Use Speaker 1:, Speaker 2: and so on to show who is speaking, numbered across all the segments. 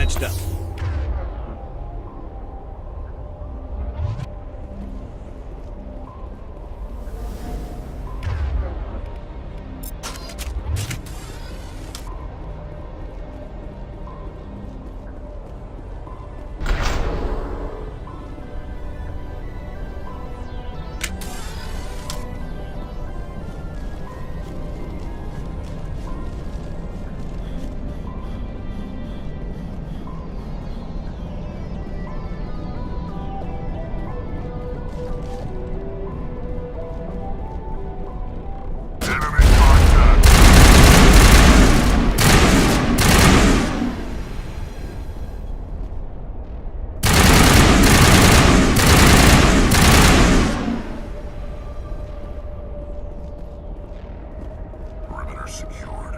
Speaker 1: patched up.
Speaker 2: Secured.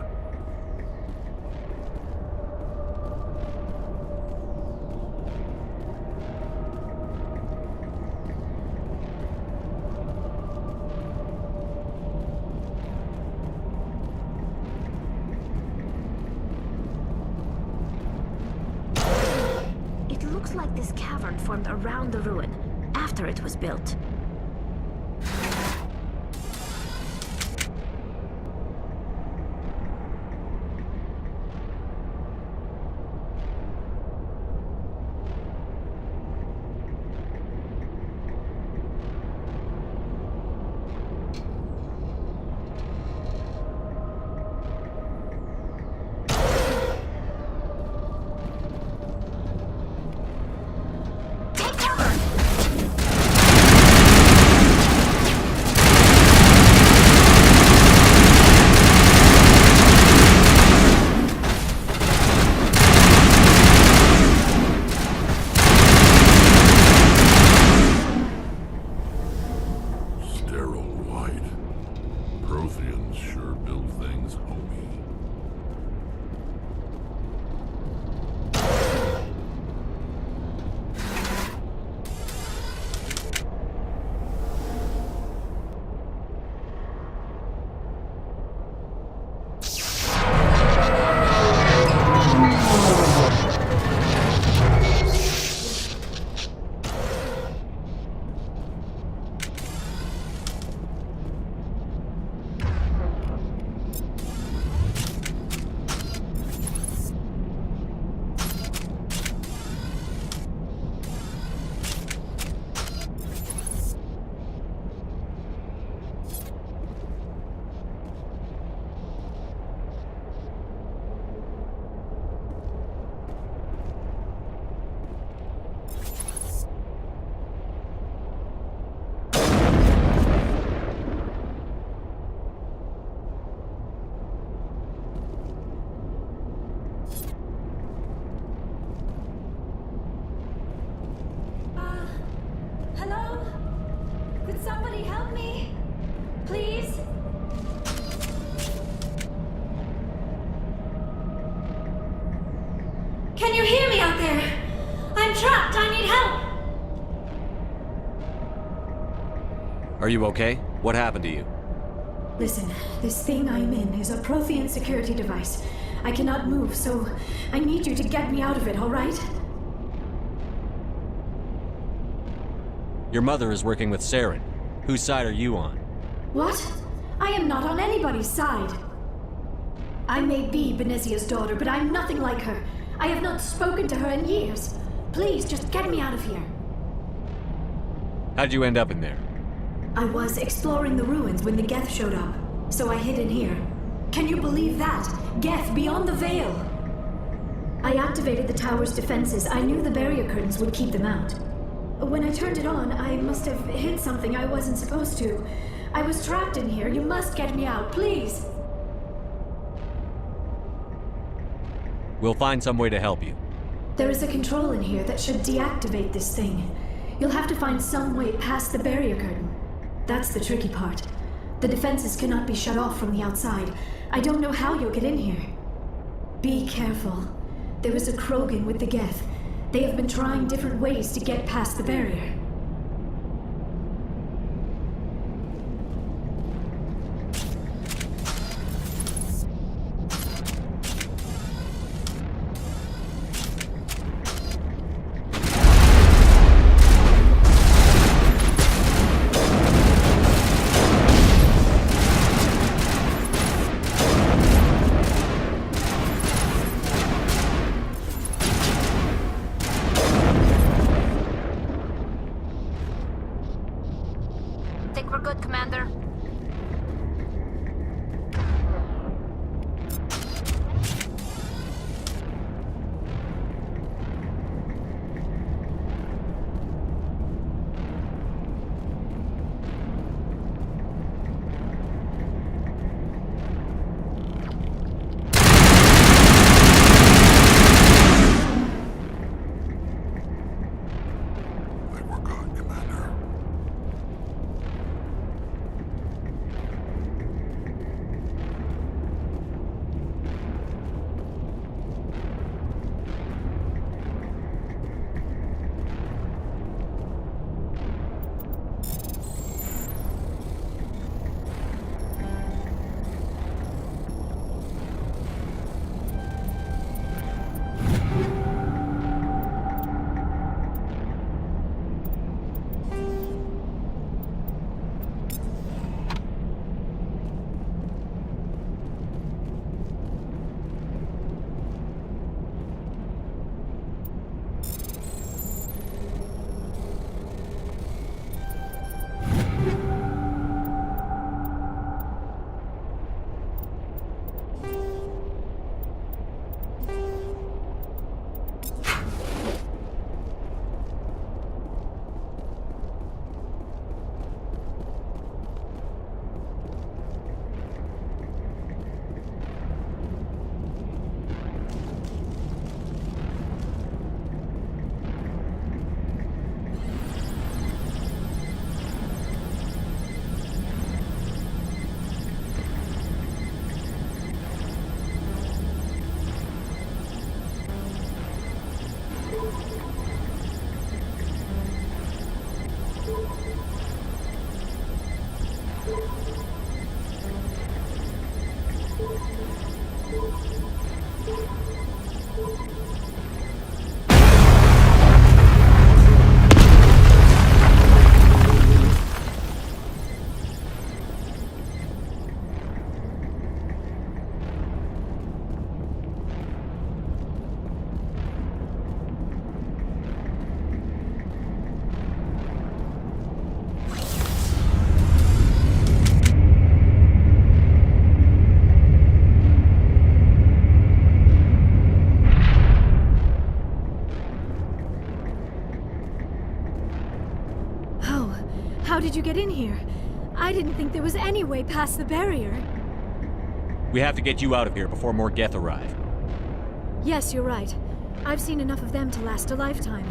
Speaker 3: It looks like this cavern formed around the ruin, after it was built.
Speaker 4: Somebody help me! Please? Can you hear me out there? I'm trapped! I need help!
Speaker 1: Are you okay? What happened to you?
Speaker 4: Listen, this thing I'm in is a Prothean security device. I cannot move, so I need you to get me out of it, alright?
Speaker 1: Your mother is working with Saren. Whose side are you on?
Speaker 4: What? I am not on anybody's side. I may be Benezia's daughter, but I'm nothing like her. I have not spoken to her in years. Please, just get me out of here.
Speaker 1: How'd you end up in there?
Speaker 4: I was exploring the ruins when the Geth showed up, so I hid in here. Can you believe that? Geth beyond the veil! I activated the tower's defenses. I knew the barrier curtains would keep them out. When I turned it on, I must have hit something I wasn't supposed to. I was trapped in here. You must get me out, please!
Speaker 1: We'll find some way to help you.
Speaker 4: There is a control in here that should deactivate this thing. You'll have to find some way past the barrier curtain. That's the tricky part. The defenses cannot be shut off from the outside. I don't know how you'll get in here. Be careful. There is a Krogan with the Geth. They have been trying different ways to get past the barrier. How did you get in here? I didn't think there was any way past the barrier.
Speaker 1: We have to get you out of here before more Geth arrive.
Speaker 4: Yes, you're right. I've seen enough of them to last a lifetime.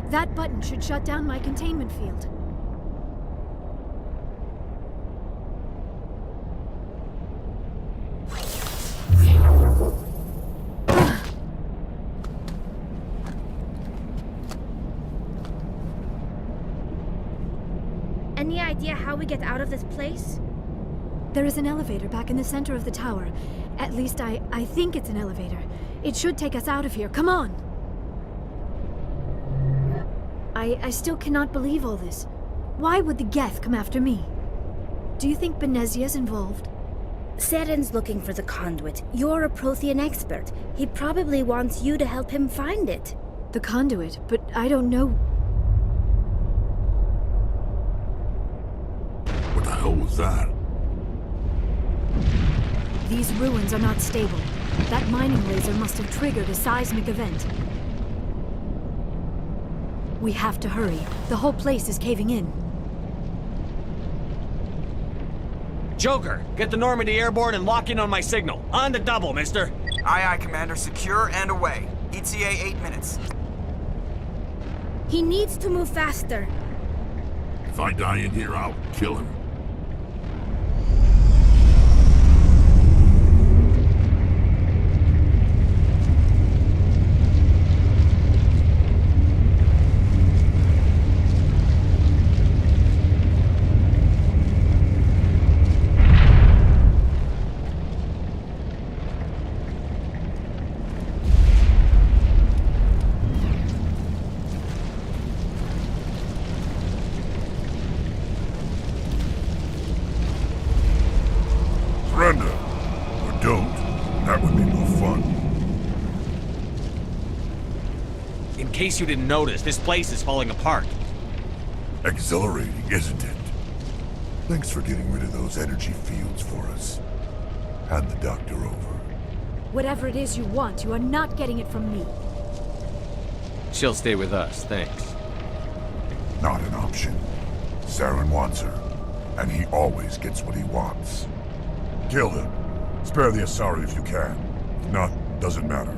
Speaker 4: That button should shut down my containment field.
Speaker 3: Any idea how we get out of this place?
Speaker 4: There is an elevator back in the center of the tower. At least I think it's an elevator. It should take us out of here. Come on! I still cannot believe all this. Why would the Geth come after me? Do you think Benezia's involved?
Speaker 3: Seren's looking for the conduit. You're a Prothean expert. He probably wants you to help him find it.
Speaker 4: The conduit, but I don't know.
Speaker 2: What the hell was that?
Speaker 4: These ruins are not stable. That mining laser must have triggered a seismic event. We have to hurry. The whole place is caving in.
Speaker 1: Joker, get the Normandy airborne and lock in on my signal. On the double, mister.
Speaker 5: Aye, aye, Commander. Secure and away. ETA 8 minutes.
Speaker 3: He needs to move faster.
Speaker 2: If I die in here, I'll kill him. Surrender. Or don't. That would be more fun.
Speaker 1: In case you didn't notice, this place is falling apart.
Speaker 2: Exhilarating, isn't it? Thanks for getting rid of those energy fields for us. Hand the doctor over.
Speaker 4: Whatever it is you want, you are not getting it from me.
Speaker 1: She'll stay with us, thanks.
Speaker 2: Not an option. Saren wants her, and he always gets what he wants. Kill him. Spare the Asari if you can. If not, doesn't matter.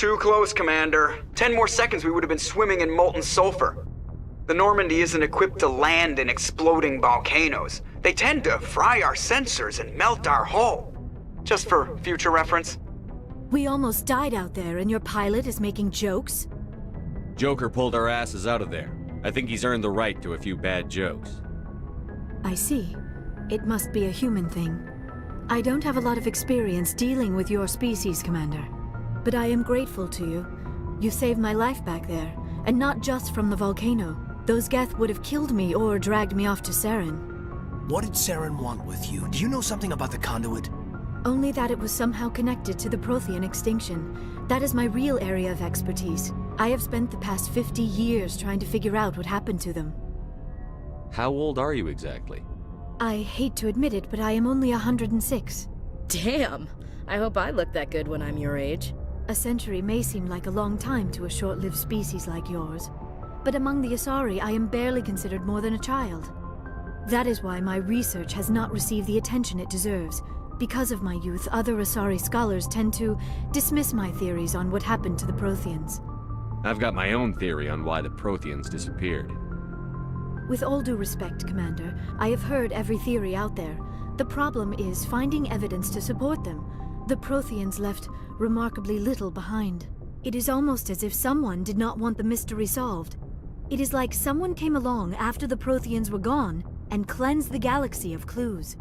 Speaker 5: Too close, Commander. 10 more seconds we would have been swimming in molten sulfur. The Normandy isn't equipped to land in exploding volcanoes. They tend to fry our sensors and melt our hull. Just for future reference.
Speaker 4: We almost died out there and your pilot is making jokes?
Speaker 1: Joker pulled our asses out of there. I think he's earned the right to a few bad jokes.
Speaker 4: I see. It must be a human thing. I don't have a lot of experience dealing with your species, Commander. But I am grateful to you. You saved my life back there, and not just from the volcano. Those Geth would have killed me or dragged me off to Saren.
Speaker 6: What did Saren want with you? Do you know something about the conduit?
Speaker 4: Only that it was somehow connected to the Prothean extinction. That is my real area of expertise. I have spent the past 50 years trying to figure out what happened to them.
Speaker 1: How old are you exactly?
Speaker 4: I hate to admit it, but I am only 106.
Speaker 7: Damn! I hope I look that good when I'm your age.
Speaker 4: A century may seem like a long time to a short-lived species like yours. But among the Asari, I am barely considered more than a child. That is why my research has not received the attention it deserves. Because of my youth, other Asari scholars tend to dismiss my theories on what happened to the Protheans.
Speaker 1: I've got my own theory on why the Protheans disappeared.
Speaker 4: With all due respect, Commander, I have heard every theory out there. The problem is finding evidence to support them. The Protheans left remarkably little behind. It is almost as if someone did not want the mystery solved. It is like someone came along after the Protheans were gone and cleansed the galaxy of clues.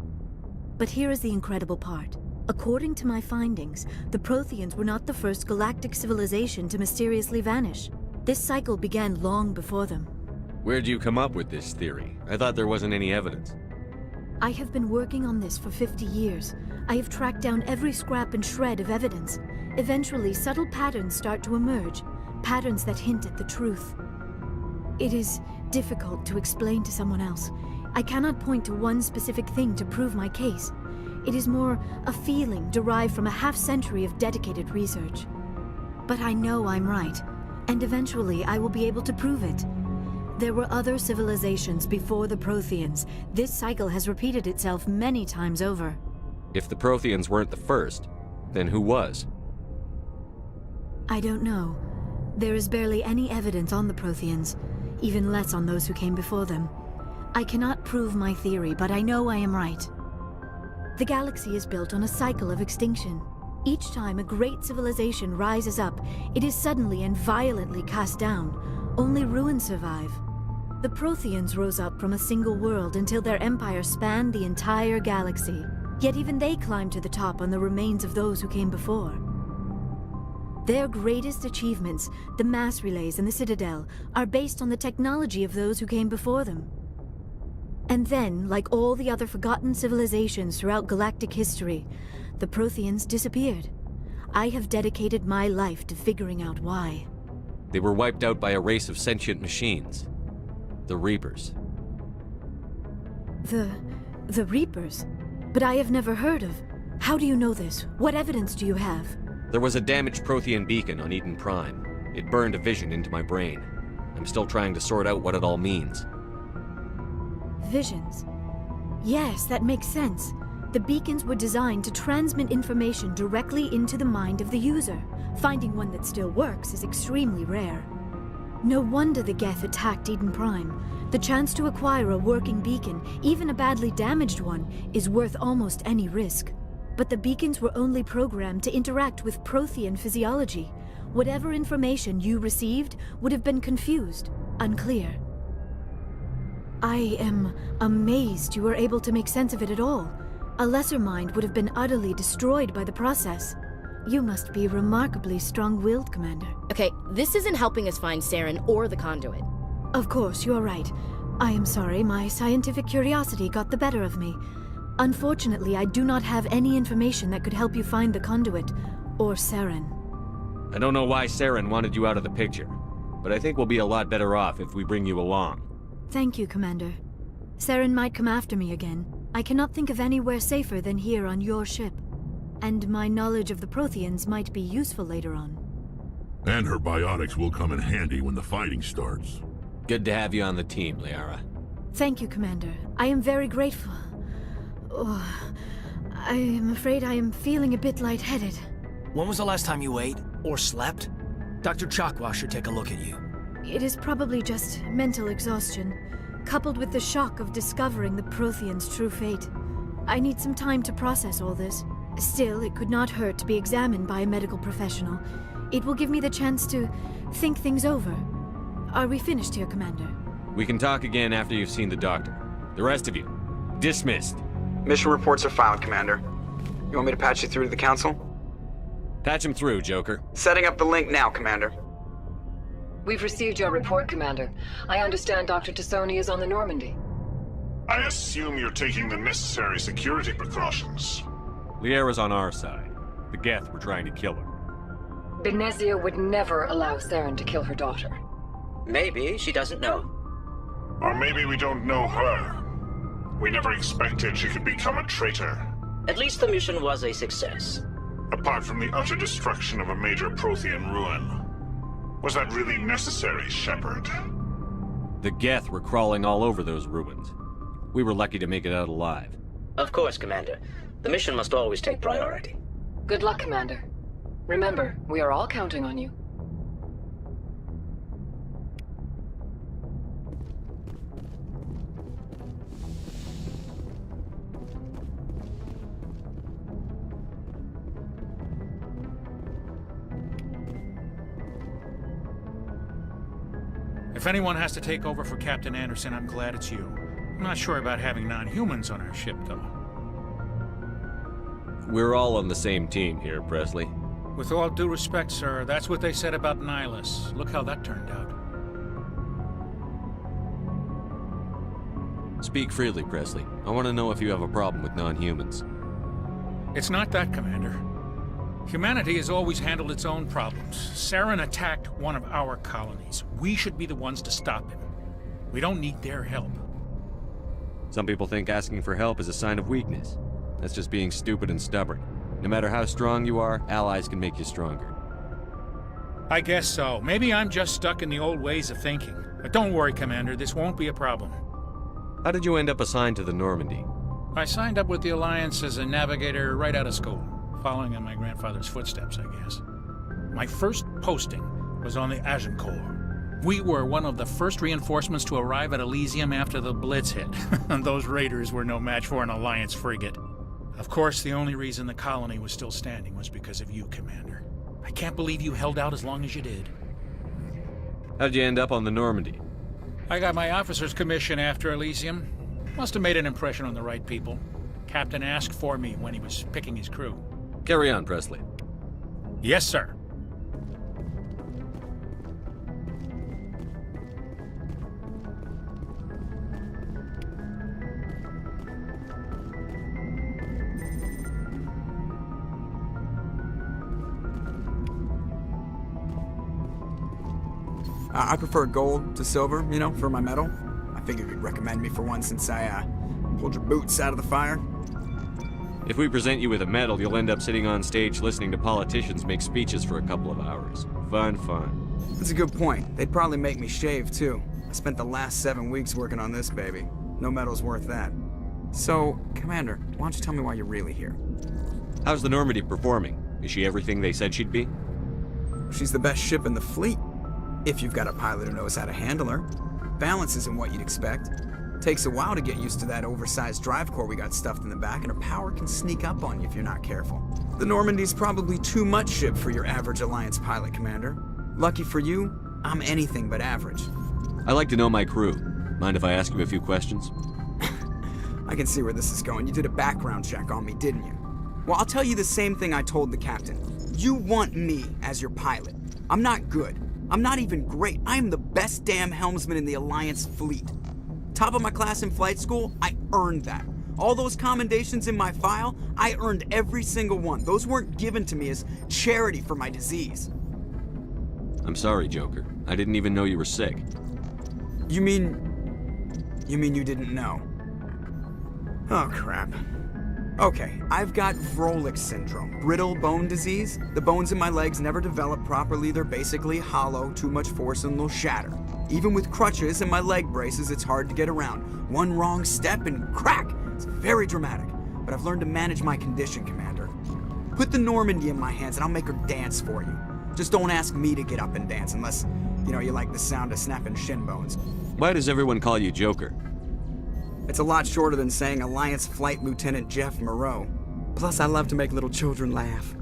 Speaker 4: But here is the incredible part. According to my findings, the Protheans were not the first galactic civilization to mysteriously vanish. This cycle began long before them.
Speaker 1: Where'd you come up with this theory? I thought there wasn't any evidence.
Speaker 4: I have been working on this for 50 years. I have tracked down every scrap and shred of evidence. Eventually, subtle patterns start to emerge, patterns that hint at the truth. It is difficult to explain to someone else. I cannot point to one specific thing to prove my case. It is more a feeling derived from a half-century of dedicated research. But I know I'm right, and eventually I will be able to prove it. There were other civilizations before the Protheans. This cycle has repeated itself many times over.
Speaker 1: If the Protheans weren't the first, then who was?
Speaker 4: I don't know. There is barely any evidence on the Protheans, even less on those who came before them. I cannot prove my theory, but I know I am right. The galaxy is built on a cycle of extinction. Each time a great civilization rises up, it is suddenly and violently cast down. Only ruins survive. The Protheans rose up from a single world until their empire spanned the entire galaxy. Yet even they climbed to the top on the remains of those who came before. Their greatest achievements, the mass relays and the Citadel, are based on the technology of those who came before them. And then, like all the other forgotten civilizations throughout galactic history, the Protheans disappeared. I have dedicated my life to figuring out why.
Speaker 1: They were wiped out by a race of sentient machines. The Reapers.
Speaker 4: The Reapers? But I have never heard of. How do you know this? What evidence do you have?
Speaker 1: There was a damaged Prothean beacon on Eden Prime. It burned a vision into my brain. I'm still trying to sort out what it all means.
Speaker 4: Visions. Yes, that makes sense. The beacons were designed to transmit information directly into the mind of the user. Finding one that still works is extremely rare. No wonder the Geth attacked Eden Prime. The chance to acquire a working beacon, even a badly damaged one, is worth almost any risk. But the beacons were only programmed to interact with Prothean physiology. Whatever information you received would have been confused, unclear. I am amazed you were able to make sense of it at all. A lesser mind would have been utterly destroyed by the process. You must be remarkably strong-willed, Commander.
Speaker 7: Okay, this isn't helping us find Saren or the conduit.
Speaker 4: Of course, you are right. I am sorry, my scientific curiosity got the better of me. Unfortunately, I do not have any information that could help you find the conduit, or Saren.
Speaker 1: I don't know why Saren wanted you out of the picture, but I think we'll be a lot better off if we bring you along.
Speaker 4: Thank you, Commander. Saren might come after me again. I cannot think of anywhere safer than here on your ship. And my knowledge of the Protheans might be useful later on.
Speaker 2: And her biotics will come in handy when the fighting starts.
Speaker 1: Good to have you on the team, Liara.
Speaker 4: Thank you, Commander. I am very grateful. Oh, I am afraid I am feeling a bit lightheaded.
Speaker 6: When was the last time you ate? Or slept? Dr. Chakwa should take a look at you.
Speaker 4: It is probably just mental exhaustion, coupled with the shock of discovering the Prothean's true fate. I need some time to process all this. Still, it could not hurt to be examined by a medical professional. It will give me the chance to think things over. Are we finished here, Commander?
Speaker 1: We can talk again after you've seen the doctor. The rest of you, dismissed.
Speaker 5: Mission reports are filed, Commander. You want me to patch you through to the Council?
Speaker 1: Patch him through, Joker.
Speaker 5: Setting up the link now, Commander.
Speaker 8: We've received your report, Commander. I understand Dr. Tassoni is on the Normandy.
Speaker 9: I assume you're taking the necessary security precautions.
Speaker 1: Liara's on our side. The Geth were trying to kill her.
Speaker 8: Benezia would never allow Saren to kill her daughter.
Speaker 10: Maybe she doesn't know.
Speaker 9: Or maybe we don't know her. We never expected she could become a traitor.
Speaker 10: At least the mission was a success.
Speaker 9: Apart from the utter destruction of a major Prothean ruin. Was that really necessary, Shepard?
Speaker 1: The Geth were crawling all over those ruins. We were lucky to make it out alive.
Speaker 10: Of course, Commander. The mission must always take priority.
Speaker 8: Good luck, Commander. Remember, we are all counting on you.
Speaker 11: If anyone has to take over for Captain Anderson, I'm glad it's you. I'm not sure about having non-humans on our ship, though.
Speaker 1: We're all on the same team here, Presley.
Speaker 11: With all due respect, sir, that's what they said about Nihilus. Look how that turned out.
Speaker 1: Speak freely, Presley. I want to know if you have a problem with non-humans.
Speaker 11: It's not that, Commander. Humanity has always handled its own problems. Saren attacked one of our colonies. We should be the ones to stop him. We don't need their help.
Speaker 1: Some people think asking for help is a sign of weakness. That's just being stupid and stubborn. No matter how strong you are, allies can make you stronger.
Speaker 11: I guess so. Maybe I'm just stuck in the old ways of thinking. But don't worry, Commander, this won't be a problem.
Speaker 1: How did you end up assigned to the Normandy?
Speaker 11: I signed up with the Alliance as a navigator right out of school, following in my grandfather's footsteps, I guess. My first posting was on the Agincourt. We were one of the first reinforcements to arrive at Elysium after the Blitz hit, and those raiders were no match for an Alliance frigate. Of course, the only reason the colony was still standing was because of you, Commander. I can't believe you held out as long as you did.
Speaker 1: How did you end up on the Normandy?
Speaker 11: I got my officer's commission after Elysium. Must have made an impression on the right people. Captain asked for me when he was picking his crew.
Speaker 1: Carry on, Presley.
Speaker 11: Yes, sir.
Speaker 12: I prefer gold to silver, you know, for my medal. I figured you'd recommend me for one since I, pulled your boots out of the fire.
Speaker 1: If we present you with a medal, you'll end up sitting on stage listening to politicians make speeches for a couple of hours. Fun, fun.
Speaker 12: That's a good point. They'd probably make me shave, too. I spent the last 7 weeks working on this baby. No medal's worth that. So, Commander, why don't you tell me why you're really here?
Speaker 1: How's the Normandy performing? Is she everything they said she'd be?
Speaker 12: She's the best ship in the fleet. If you've got a pilot who knows how to handle her. Balance isn't what you'd expect. Takes a while to get used to that oversized drive core we got stuffed in the back, and her power can sneak up on you if you're not careful. The Normandy's probably too much ship for your average Alliance pilot, Commander. Lucky for you, I'm anything but average.
Speaker 1: I like to know my crew. Mind if I ask you a few questions?
Speaker 12: I can see where this is going. You did a background check on me, didn't you? Well, I'll tell you the same thing I told the captain. You want me as your pilot. I'm not good. I'm not even great. I am the best damn helmsman in the Alliance fleet. Top of my class in flight school, I earned that. All those commendations in my file, I earned every single one. Those weren't given to me as charity for my disease.
Speaker 1: I'm sorry, Joker. I didn't even know you were sick.
Speaker 12: You mean you didn't know? Oh, crap. Okay, I've got Vrolik syndrome, brittle bone disease. The bones in my legs never develop properly. They're basically hollow, too much force and they'll shatter. Even with crutches and my leg braces, it's hard to get around. One wrong step and crack! It's very dramatic. But I've learned to manage my condition, Commander. Put the Normandy in my hands and I'll make her dance for you. Just don't ask me to get up and dance unless, you like the sound of snapping shin bones.
Speaker 1: Why does everyone call you Joker?
Speaker 12: It's a lot shorter than saying Alliance Flight Lieutenant Jeff Moreau. Plus, I love to make little children laugh.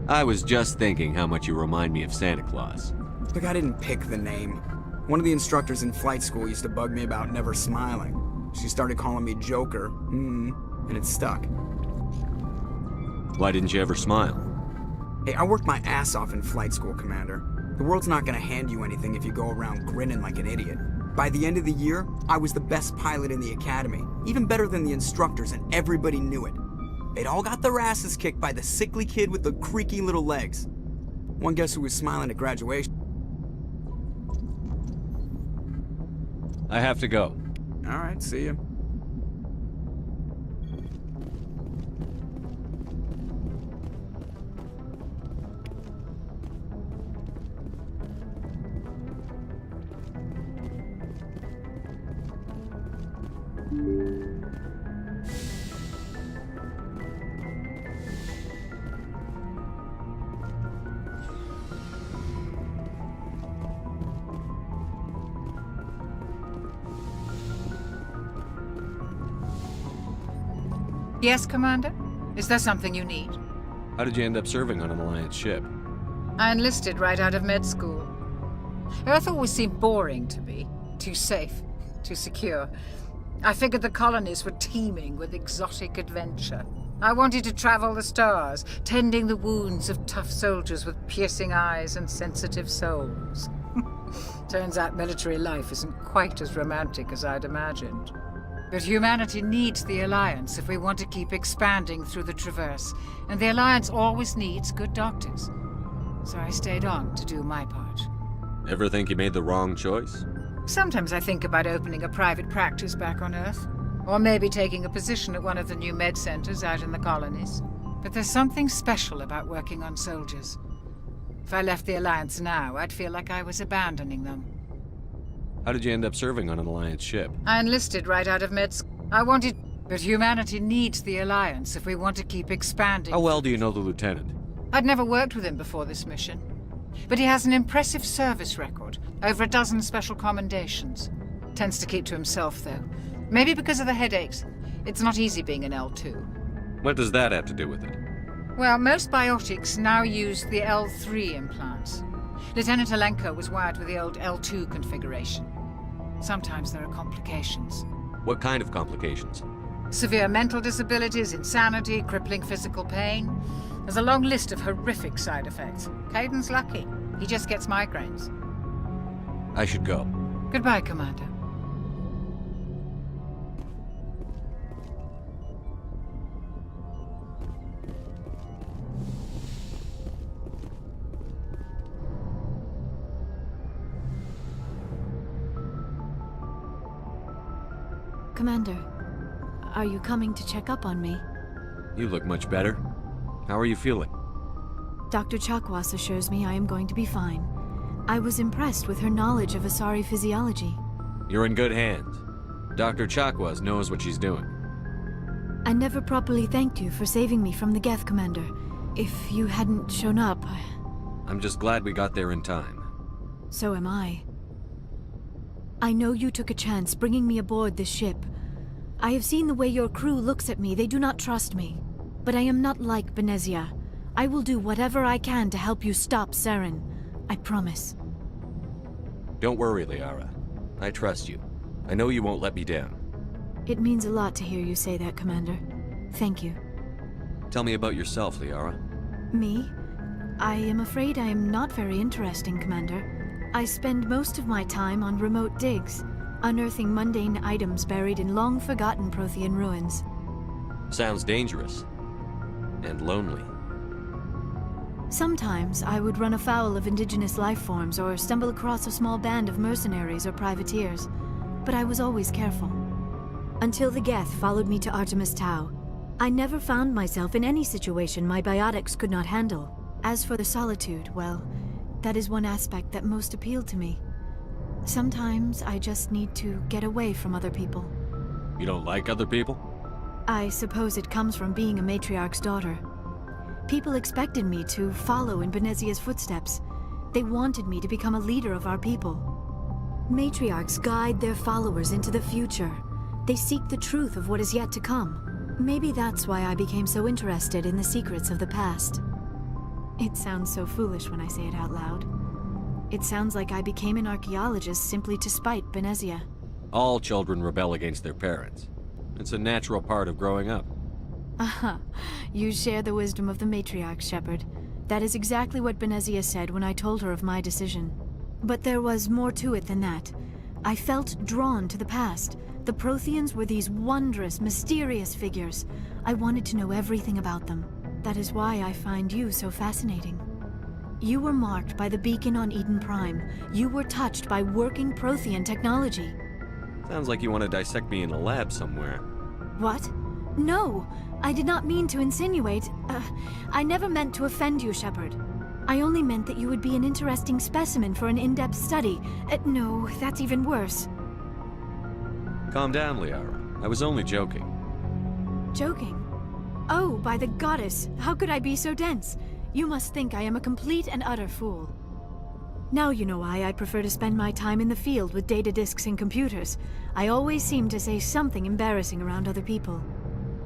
Speaker 1: I was just thinking how much you remind me of Santa Claus.
Speaker 12: Look, I didn't pick the name. One of the instructors in flight school used to bug me about never smiling. She started calling me Joker, and it stuck.
Speaker 1: Why didn't you ever smile?
Speaker 12: Hey, I worked my ass off in flight school, Commander. The world's not gonna hand you anything if you go around grinning like an idiot. By the end of the year, I was the best pilot in the academy, even better than the instructors, and everybody knew it. They'd all got their asses kicked by the sickly kid with the creaky little legs. One guess who was smiling at graduation?
Speaker 1: I have to go.
Speaker 12: All right, see ya.
Speaker 13: Yes, Commander? Is there something you need?
Speaker 1: How did you end up serving on an Alliance ship?
Speaker 13: I enlisted right out of med school. Earth always seemed boring to me. Too safe, too secure. I figured the colonies were teeming with exotic adventure. I wanted to travel the stars, tending the wounds of tough soldiers with piercing eyes and sensitive souls. Turns out military life isn't quite as romantic as I'd imagined. But humanity needs the Alliance if we want to keep expanding through the Traverse, and the Alliance always needs good doctors. So I stayed on to do my part.
Speaker 1: Ever think you made the wrong choice?
Speaker 13: Sometimes I think about opening a private practice back on Earth, or maybe taking a position at one of the new med centers out in the colonies. But there's something special about working on soldiers. If I left the Alliance now, I'd feel like I was abandoning them.
Speaker 1: How did you end up serving on an Alliance ship?
Speaker 13: I enlisted right out of med school. I wanted... But humanity needs the Alliance if we want to keep expanding.
Speaker 1: How well do you know the Lieutenant?
Speaker 13: I'd never worked with him before this mission. But he has an impressive service record, over 12 special commendations. Tends to keep to himself, though. Maybe because of the headaches. It's not easy being an L2.
Speaker 1: What does that have to do with it?
Speaker 13: Well, most biotics now use the L3 implants. Lieutenant Alenko was wired with the old L2 configuration. Sometimes there are complications.
Speaker 1: What kind of complications?
Speaker 13: Severe mental disabilities, insanity, crippling physical pain. There's a long list of horrific side effects. Caden's lucky. He just gets migraines.
Speaker 1: I should go.
Speaker 13: Goodbye, Commander.
Speaker 4: Commander, are you coming to check up on me?
Speaker 1: You look much better. How are you feeling?
Speaker 4: Dr. Chakwas assures me I am going to be fine. I was impressed with her knowledge of Asari physiology.
Speaker 1: You're in good hands. Dr. Chakwas knows what she's doing.
Speaker 4: I never properly thanked you for saving me from the Geth, Commander. If you hadn't shown up...
Speaker 1: I'm just glad we got there in time.
Speaker 4: So am I. I know you took a chance bringing me aboard this ship. I have seen the way your crew looks at me. They do not trust me. But I am not like Benezia. I will do whatever I can to help you stop Saren. I promise.
Speaker 1: Don't worry, Liara. I trust you. I know you won't let me down.
Speaker 4: It means a lot to hear you say that, Commander. Thank you.
Speaker 1: Tell me about yourself, Liara.
Speaker 4: Me? I am afraid I am not very interesting, Commander. I spend most of my time on remote digs, unearthing mundane items buried in long-forgotten Prothean ruins.
Speaker 1: Sounds dangerous. And lonely.
Speaker 4: Sometimes I would run afoul of indigenous life forms or stumble across a small band of mercenaries or privateers, but I was always careful. Until the Geth followed me to Artemis Tau, I never found myself in any situation my biotics could not handle. As for the solitude, well, that is one aspect that most appealed to me. Sometimes I just need to get away from other people.
Speaker 1: You don't like other people?
Speaker 4: I suppose it comes from being a matriarch's daughter. People expected me to follow in Benezia's footsteps. They wanted me to become a leader of our people. Matriarchs guide their followers into the future. They seek the truth of what is yet to come. Maybe that's why I became so interested in the secrets of the past. It sounds so foolish when I say it out loud. It sounds like I became an archaeologist simply to spite Benezia.
Speaker 1: All children rebel against their parents. It's a natural part of growing up.
Speaker 4: Aha, you share the wisdom of the matriarch, Shepard. That is exactly what Benezia said when I told her of my decision. But there was more to it than that. I felt drawn to the past. The Protheans were these wondrous, mysterious figures. I wanted to know everything about them. That is why I find you so fascinating. You were marked by the beacon on Eden Prime. You were touched by working Prothean technology.
Speaker 1: Sounds like you want to dissect me in a lab somewhere.
Speaker 4: What? No, I did not mean to insinuate. I never meant to offend you, Shepard. I only meant that you would be an interesting specimen for an in-depth study. No, that's even worse.
Speaker 1: Calm down, Liara. I was only joking.
Speaker 4: Joking? Oh, by the goddess, how could I be so dense? You must think I am a complete and utter fool. Now you know why I prefer to spend my time in the field with data disks and computers. I always seem to say something embarrassing around other people.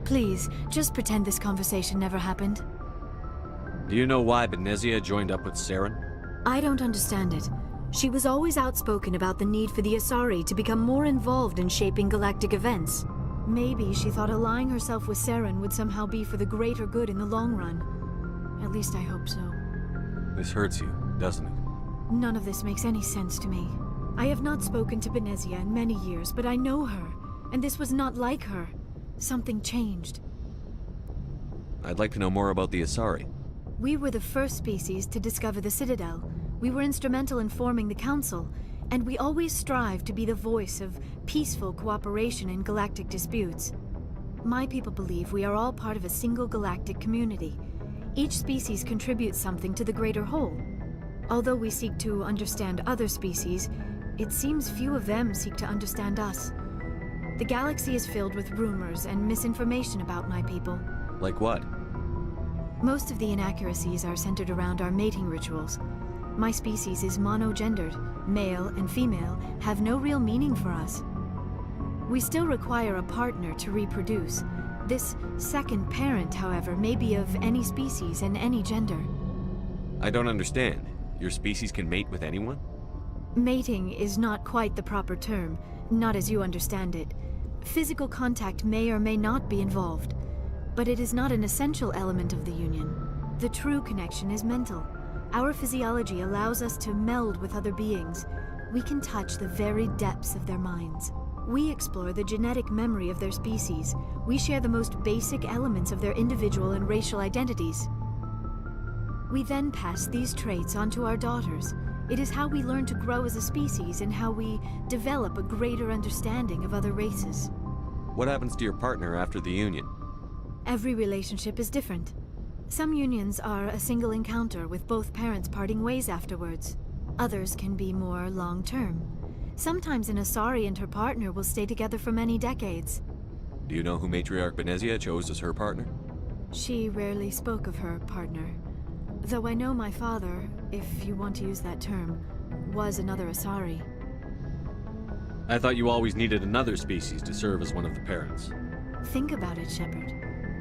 Speaker 4: Please, just pretend this conversation never happened.
Speaker 1: Do you know why Benezia joined up with Saren?
Speaker 4: I don't understand it. She was always outspoken about the need for the Asari to become more involved in shaping galactic events. Maybe she thought allying herself with Saren would somehow be for the greater good in the long run. At least I hope so.
Speaker 1: This hurts you, doesn't it?
Speaker 4: None of this makes any sense to me. I have not spoken to Benezia in many years, but I know her, and this was not like her. Something changed.
Speaker 1: I'd like to know more about the Asari.
Speaker 4: We were the first species to discover the Citadel. We were instrumental in forming the Council, and we always strive to be the voice of peaceful cooperation in galactic disputes. My people believe we are all part of a single galactic community. Each species contributes something to the greater whole. Although we seek to understand other species, it seems few of them seek to understand us. The galaxy is filled with rumors and misinformation about my people.
Speaker 1: Like what?
Speaker 4: Most of the inaccuracies are centered around our mating rituals. My species is monogendered. Male and female have no real meaning for us. We still require a partner to reproduce. This second parent, however, may be of any species and any gender.
Speaker 1: I don't understand. Your species can mate with anyone?
Speaker 4: Mating is not quite the proper term, not as you understand it. Physical contact may or may not be involved, but it is not an essential element of the union. The true connection is mental. Our physiology allows us to meld with other beings. We can touch the very depths of their minds. We explore the genetic memory of their species. We share the most basic elements of their individual and racial identities. We then pass these traits on to our daughters. It is how we learn to grow as a species and how we develop a greater understanding of other races.
Speaker 1: What happens to your partner after the union?
Speaker 4: Every relationship is different. Some unions are a single encounter with both parents parting ways afterwards. Others can be more long-term. Sometimes an Asari and her partner will stay together for many decades.
Speaker 1: Do you know who Matriarch Benezia chose as her partner?
Speaker 4: She rarely spoke of her partner. Though I know my father, if you want to use that term, was another Asari.
Speaker 1: I thought you always needed another species to serve as one of the parents.
Speaker 4: Think about it, Shepard.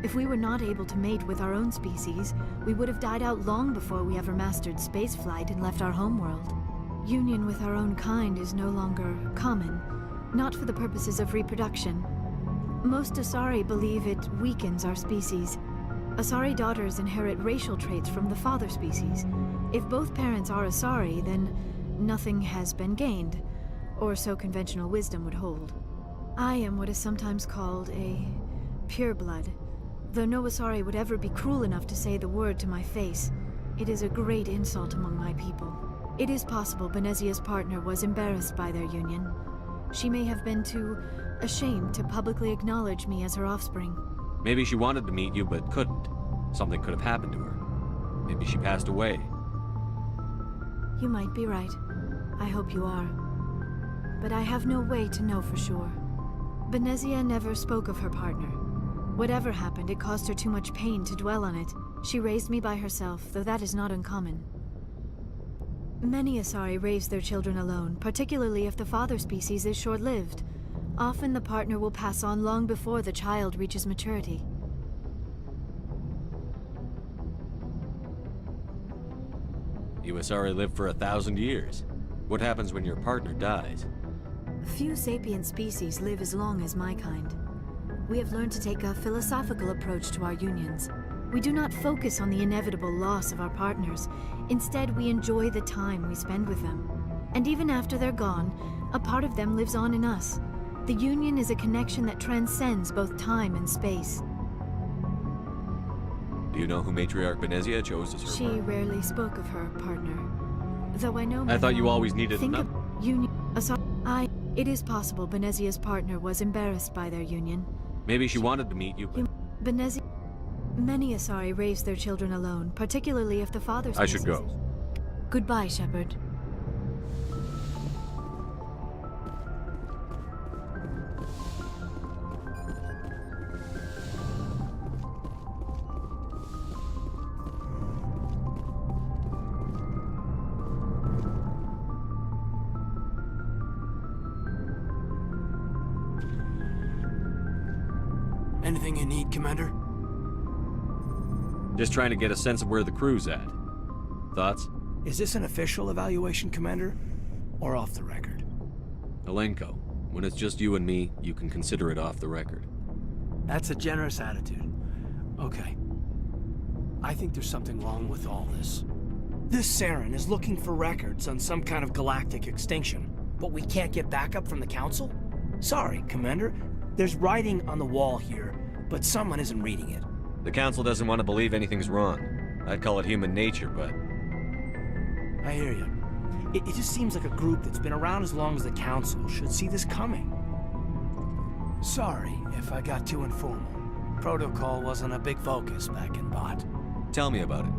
Speaker 4: If we were not able to mate with our own species, we would have died out long before we ever mastered spaceflight and left our homeworld. Union with our own kind is no longer common, not for the purposes of reproduction. Most Asari believe it weakens our species. Asari daughters inherit racial traits from the father species. If both parents are Asari, then nothing has been gained, or so conventional wisdom would hold. I am what is sometimes called a pureblood. Though no Asari would ever be cruel enough to say the word to my face, it is a great insult among my people. It is possible Benezia's partner was embarrassed by their union. She may have been too ashamed to publicly acknowledge me as her offspring.
Speaker 1: Maybe she wanted to meet you, but couldn't. Something could have happened to her. Maybe she passed away.
Speaker 4: You might be right. I hope you are. But I have no way to know for sure. Benezia never spoke of her partner.
Speaker 14: Whatever happened, it caused her too much pain to dwell on it. She raised me by herself, though that is not uncommon. Many Asari raise their children alone, particularly if the father species is short-lived. Often the partner will pass on long before the child reaches maturity.
Speaker 1: You Asari live for 1,000 years. What happens when your partner dies?
Speaker 14: Few sapient species live as long as my kind. We have learned to take a philosophical approach to our unions. We do not focus on the inevitable loss of our partners. Instead, we enjoy the time we spend with them. And even after they're gone, a part of them lives on in us. The union is a connection that transcends both time and space.
Speaker 1: Do you know who Matriarch Benezia chose as her
Speaker 14: She
Speaker 1: partner?
Speaker 14: rarely spoke of her partner. Though I know...
Speaker 1: I thought you always needed
Speaker 14: Think
Speaker 1: another.
Speaker 14: of union... It is possible Benezia's partner was embarrassed by their union.
Speaker 1: Maybe she wanted to meet you, but...
Speaker 14: Benezia... Many Asari raise their children alone, particularly if the father
Speaker 1: I should go.
Speaker 14: Goodbye, Shepard.
Speaker 6: Anything you need, Commander?
Speaker 1: Just trying to get a sense of where the crew's at. Thoughts?
Speaker 6: Is this an official evaluation, Commander? Or off the record?
Speaker 1: Alenko, when it's just you and me, you can consider it off the record.
Speaker 6: That's a generous attitude. Okay. I think there's something wrong with all this. This Saren is looking for records on some kind of galactic extinction, but we can't get backup from the Council? Sorry, Commander. There's writing on the wall here, but someone isn't reading it.
Speaker 1: The Council doesn't want to believe anything's wrong. I'd call it human nature, but...
Speaker 6: I hear you. It just seems like a group that's been around as long as the Council should see this coming. Sorry if I got too informal. Protocol wasn't a big focus back in Bot.
Speaker 1: Tell me about it.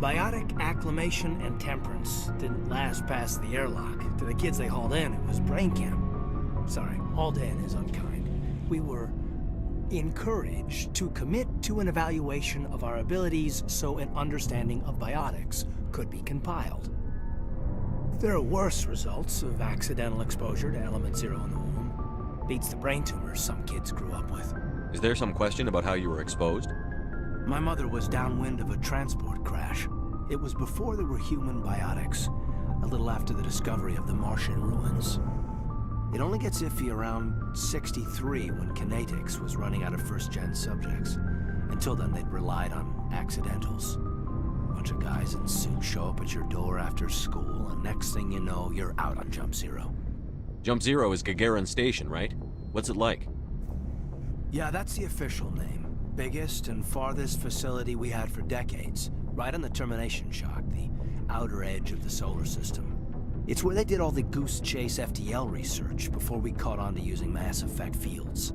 Speaker 6: Biotic acclimation and temperance didn't last past the airlock. To the kids they hauled in, it was brain camp. Sorry, hauled in is unkind. We were encouraged to commit to an evaluation of our abilities so an understanding of biotics could be compiled. There are worse results of accidental exposure to element 0 in the womb. Beats the brain tumors some kids grew up with.
Speaker 1: Is there some question about how you were exposed?
Speaker 6: My mother was downwind of a transport crash. It was before there were human biotics, a little after the discovery of the Martian ruins. It only gets iffy around 63 when Kinetics was running out of first-gen subjects. Until then, they'd relied on accidentals. A bunch of guys in suits show up at your door after school, and next thing you know, you're out on Jump Zero.
Speaker 1: Jump Zero is Gagarin Station, right? What's it like?
Speaker 6: Yeah, that's the official name. Biggest and farthest facility we had for decades. Right on the termination shock, the outer edge of the solar system. It's where they did all the Goose Chase FTL research before we caught on to using mass effect fields.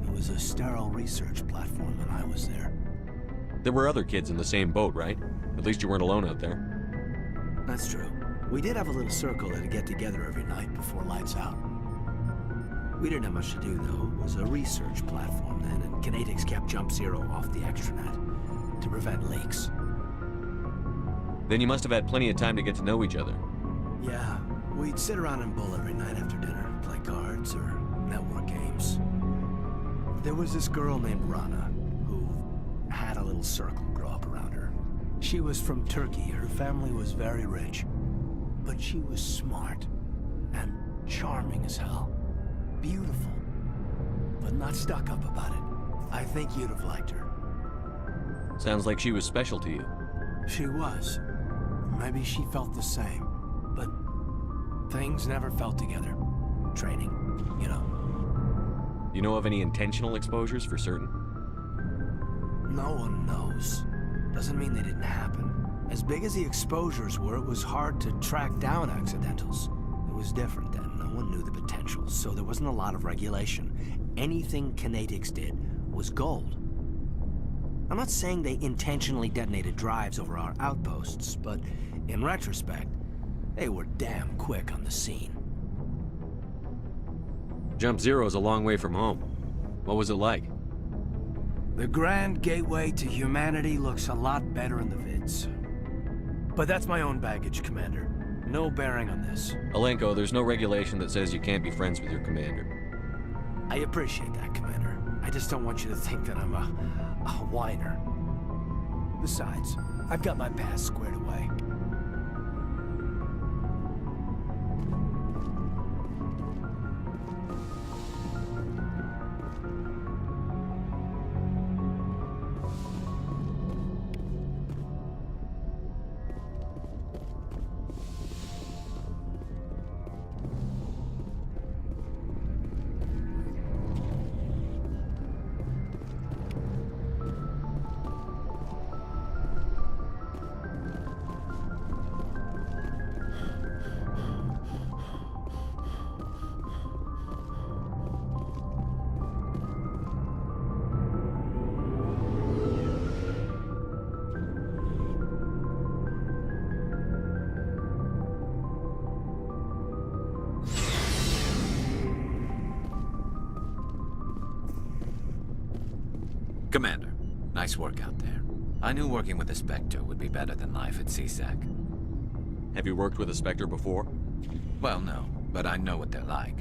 Speaker 6: It was a sterile research platform when I was there.
Speaker 1: There were other kids in the same boat, right? At least you weren't alone out there.
Speaker 6: That's true. We did have a little circle that'd get together every night before lights out. We didn't have much to do, though. It was a research platform then, and Kinetics kept Jump Zero off the extranet to prevent leaks.
Speaker 1: Then you must have had plenty of time to get to know each other.
Speaker 6: Yeah, we'd sit around and bull every night after dinner, play cards or network games. There was this girl named Rana, who had a little circle grow up around her. She was from Turkey, her family was very rich, but she was smart and charming as hell. Beautiful, but not stuck up about it. I think you'd have liked her.
Speaker 1: Sounds like she was special to you.
Speaker 6: She was. Maybe she felt the same. But things never felt together. Training, you know.
Speaker 1: You know of any intentional exposures for certain?
Speaker 6: No one knows. Doesn't mean they didn't happen. As big as the exposures were, it was hard to track down accidentals. It was different then. No one knew the potential, so there wasn't a lot of regulation. Anything Kinetics did was gold. I'm not saying they intentionally detonated drives over our outposts, but in retrospect, they were damn quick on the scene.
Speaker 1: Jump Zero is a long way from home. What was it like?
Speaker 6: The grand gateway to humanity looks a lot better in the vids. But that's my own baggage, Commander. No bearing on this.
Speaker 1: Alenko, there's no regulation that says you can't be friends with your commander.
Speaker 6: I appreciate that, Commander. I just don't want you to think that I'm a whiner. Besides, I've got my past squared away.
Speaker 15: Commander, nice work out there. I knew working with a Spectre would be better than life at CSEC.
Speaker 1: Have you worked with a Spectre before?
Speaker 15: Well, no, but I know what they're like.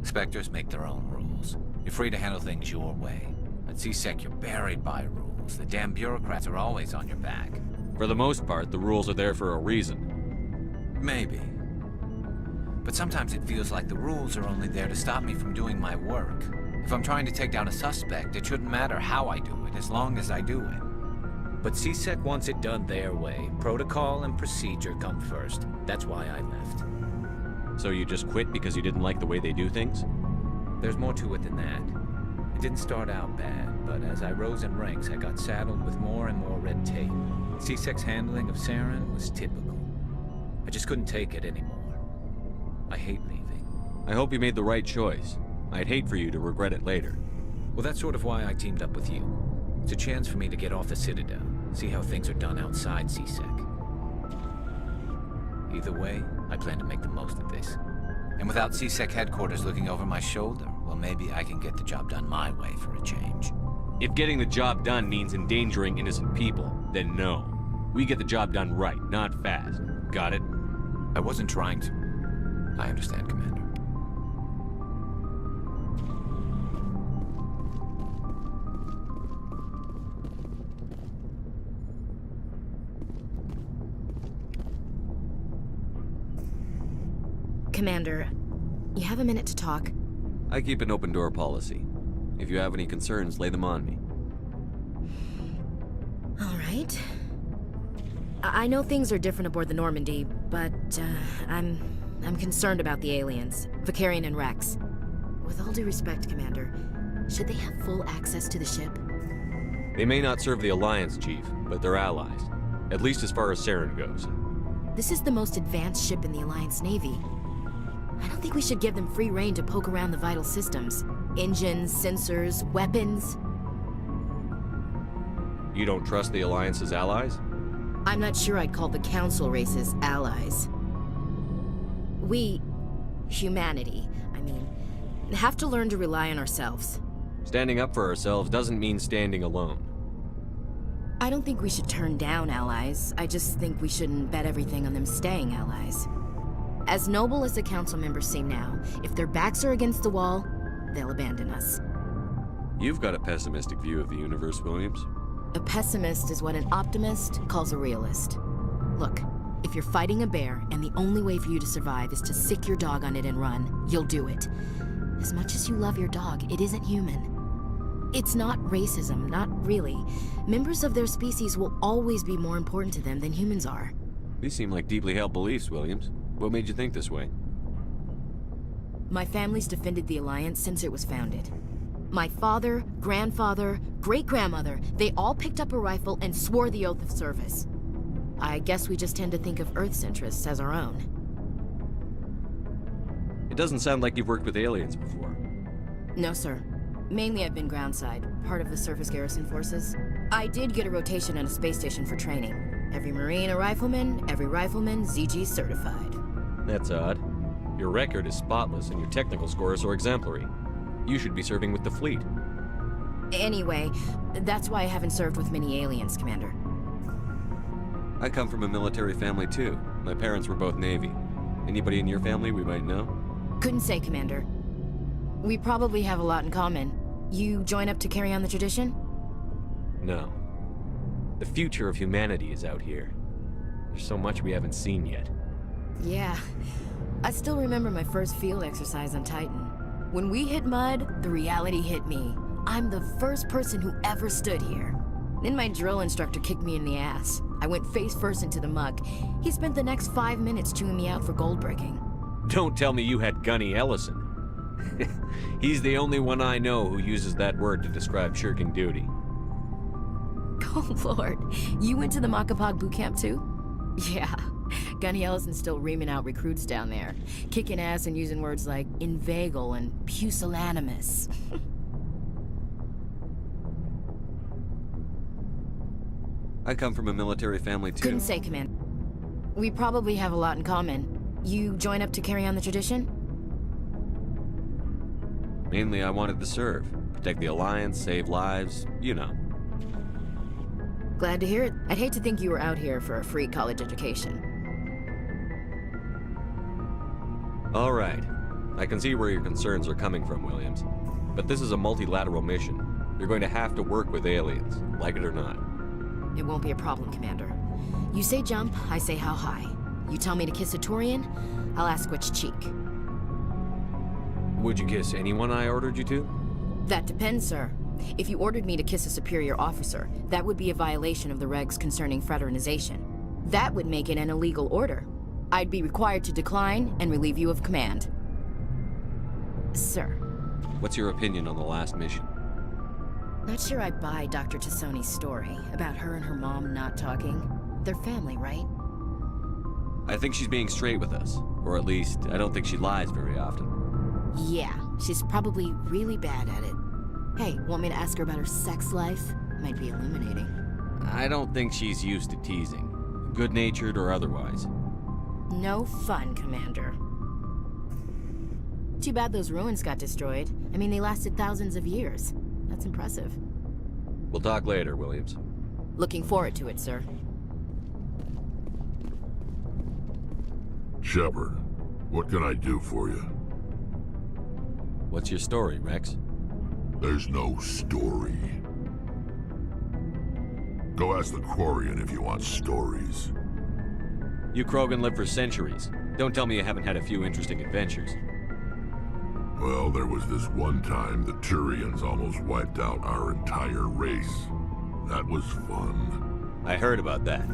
Speaker 15: Spectres make their own rules. You're free to handle things your way. At CSEC, you're buried by rules. The damn bureaucrats are always on your back.
Speaker 1: For the most part, the rules are there for a reason.
Speaker 15: Maybe. But sometimes it feels like the rules are only there to stop me from doing my work. If I'm trying to take down a suspect, it shouldn't matter how I do it, as long as I do it. But CSEC wants it done their way. Protocol and procedure come first. That's why I left.
Speaker 1: So you just quit because you didn't like the way they do things?
Speaker 15: There's more to it than that. It didn't start out bad, but as I rose in ranks, I got saddled with more and more red tape. CSEC's handling of Saren was typical. I just couldn't take it anymore. I hate leaving.
Speaker 1: I hope you made the right choice. I'd hate for you to regret it later.
Speaker 15: Well, that's sort of why I teamed up with you. It's a chance for me to get off the Citadel, see how things are done outside CSEC. Either way, I plan to make the most of this. And without CSEC headquarters looking over my shoulder, well, maybe I can get the job done my way for a change.
Speaker 1: If getting the job done means endangering innocent people, then no. We get the job done right, not fast. Got it?
Speaker 15: I wasn't trying to. I understand, Commander.
Speaker 16: Commander, you have a minute to talk?
Speaker 1: I keep an open door policy. If you have any concerns, lay them on me.
Speaker 16: All right. I know things are different aboard the Normandy, but I'm concerned about the aliens, Vicarian and Rex. With all due respect, Commander, should they have full access to the ship?
Speaker 1: They may not serve the Alliance, Chief, but they're allies. At least as far as Saren goes.
Speaker 16: This is the most advanced ship in the Alliance Navy. I don't think we should give them free rein to poke around the vital systems. Engines, sensors, weapons.
Speaker 1: You don't trust the Alliance's allies?
Speaker 16: I'm not sure I'd call the Council races allies. We, humanity, have to learn to rely on ourselves.
Speaker 1: Standing up for ourselves doesn't mean standing alone.
Speaker 16: I don't think we should turn down allies. I just think we shouldn't bet everything on them staying allies. As noble as the Council members seem now, if their backs are against the wall, they'll abandon us.
Speaker 1: You've got a pessimistic view of the universe, Williams.
Speaker 16: A pessimist is what an optimist calls a realist. Look, if you're fighting a bear and the only way for you to survive is to sick your dog on it and run, you'll do it. As much as you love your dog, it isn't human. It's not racism, not really. Members of their species will always be more important to them than humans are.
Speaker 1: These seem like deeply held beliefs, Williams. What made you think this way?
Speaker 16: My family's defended the Alliance since it was founded. My father, grandfather, great-grandmother, they all picked up a rifle and swore the oath of service. I guess we just tend to think of Earth's interests as our own.
Speaker 1: It doesn't sound like you've worked with aliens before.
Speaker 16: No, sir. Mainly I've been groundside, part of the surface garrison forces. I did get a rotation at a space station for training. Every Marine a rifleman, every rifleman ZG certified.
Speaker 1: That's odd. Your record is spotless and your technical scores are exemplary. You should be serving with the fleet.
Speaker 16: Anyway, that's why I haven't served with many aliens, Commander.
Speaker 1: I come from a military family too. My parents were both Navy. Anybody in your family we might know?
Speaker 16: Couldn't say, Commander. We probably have a lot in common. You join up to carry on the tradition?
Speaker 17: No. The future of humanity is out here. There's so much we haven't seen yet.
Speaker 16: Yeah. I still remember my first field exercise on Titan. When we hit mud, the reality hit me. I'm the first person who ever stood here. Then my drill instructor kicked me in the ass. I went face first into the muck. He spent the next 5 minutes chewing me out for gold breaking.
Speaker 17: Don't tell me you had Gunny Ellison. He's the only one I know who uses that word to describe shirking duty.
Speaker 16: Oh lord, you went to the Makapog boot camp too? Yeah, Gunny Ellison's still reaming out recruits down there, kicking ass and using words like inveigle and pusillanimous.
Speaker 1: I come from a military family too.
Speaker 16: Couldn't say, Commander. We probably have a lot in common. You join up to carry on the tradition?
Speaker 1: Mainly I wanted to serve. Protect the Alliance, save lives, you know.
Speaker 16: Glad to hear it. I'd hate to think you were out here for a free college education.
Speaker 1: All right. I can see where your concerns are coming from, Williams. But this is a multilateral mission. You're going to have to work with aliens, like it or not.
Speaker 16: It won't be a problem, Commander. You say jump, I say how high. You tell me to kiss a Turian, I'll ask which cheek.
Speaker 17: Would you kiss anyone I ordered you to?
Speaker 16: That depends, sir. If you ordered me to kiss a superior officer, that would be a violation of the regs concerning fraternization. That would make it an illegal order. I'd be required to decline and relieve you of command. Sir.
Speaker 1: What's your opinion on the last mission?
Speaker 16: Not sure I buy Dr. Tassoni's story about her and her mom not talking. They're family, right?
Speaker 1: I think she's being straight with us. Or at least, I don't think she lies very often.
Speaker 16: Yeah, she's probably really bad at it. Hey, want me to ask her about her sex life? Might be illuminating.
Speaker 1: I don't think she's used to teasing. Good-natured or otherwise.
Speaker 16: No fun, Commander. Too bad those ruins got destroyed. I mean, they lasted thousands of years. That's impressive.
Speaker 1: We'll talk later, Williams.
Speaker 16: Looking forward to it, sir.
Speaker 2: Shepard, what can I do for you?
Speaker 1: What's your story, Rex?
Speaker 2: There's no story. Go ask the Quarian if you want stories.
Speaker 1: You Krogan lived for centuries. Don't tell me you haven't had a few interesting adventures.
Speaker 2: Well, there was this one time the Turians almost wiped out our entire race. That was fun.
Speaker 1: I heard about that.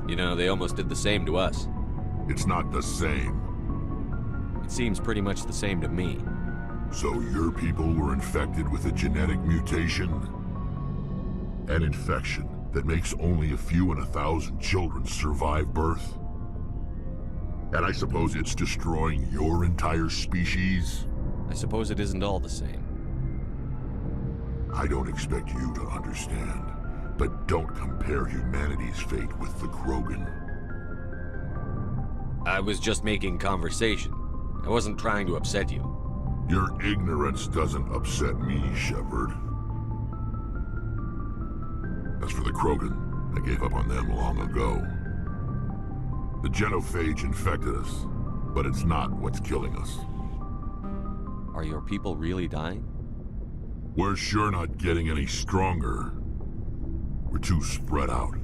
Speaker 1: You know, they almost did the same to us.
Speaker 2: It's not the same.
Speaker 1: It seems pretty much the same to me.
Speaker 2: So your people were infected with a genetic mutation? An infection that makes only a few in 1,000 children survive birth? And I suppose it's destroying your entire species?
Speaker 1: I suppose it isn't all the same.
Speaker 2: I don't expect you to understand, but don't compare humanity's fate with the Krogan.
Speaker 1: I was just making conversation. I wasn't trying to upset you.
Speaker 2: Your ignorance doesn't upset me, Shepard. As for the Krogan, I gave up on them long ago. The genophage infected us, but it's not what's killing us.
Speaker 1: Are your people really dying?
Speaker 2: We're sure not getting any stronger. We're too spread out.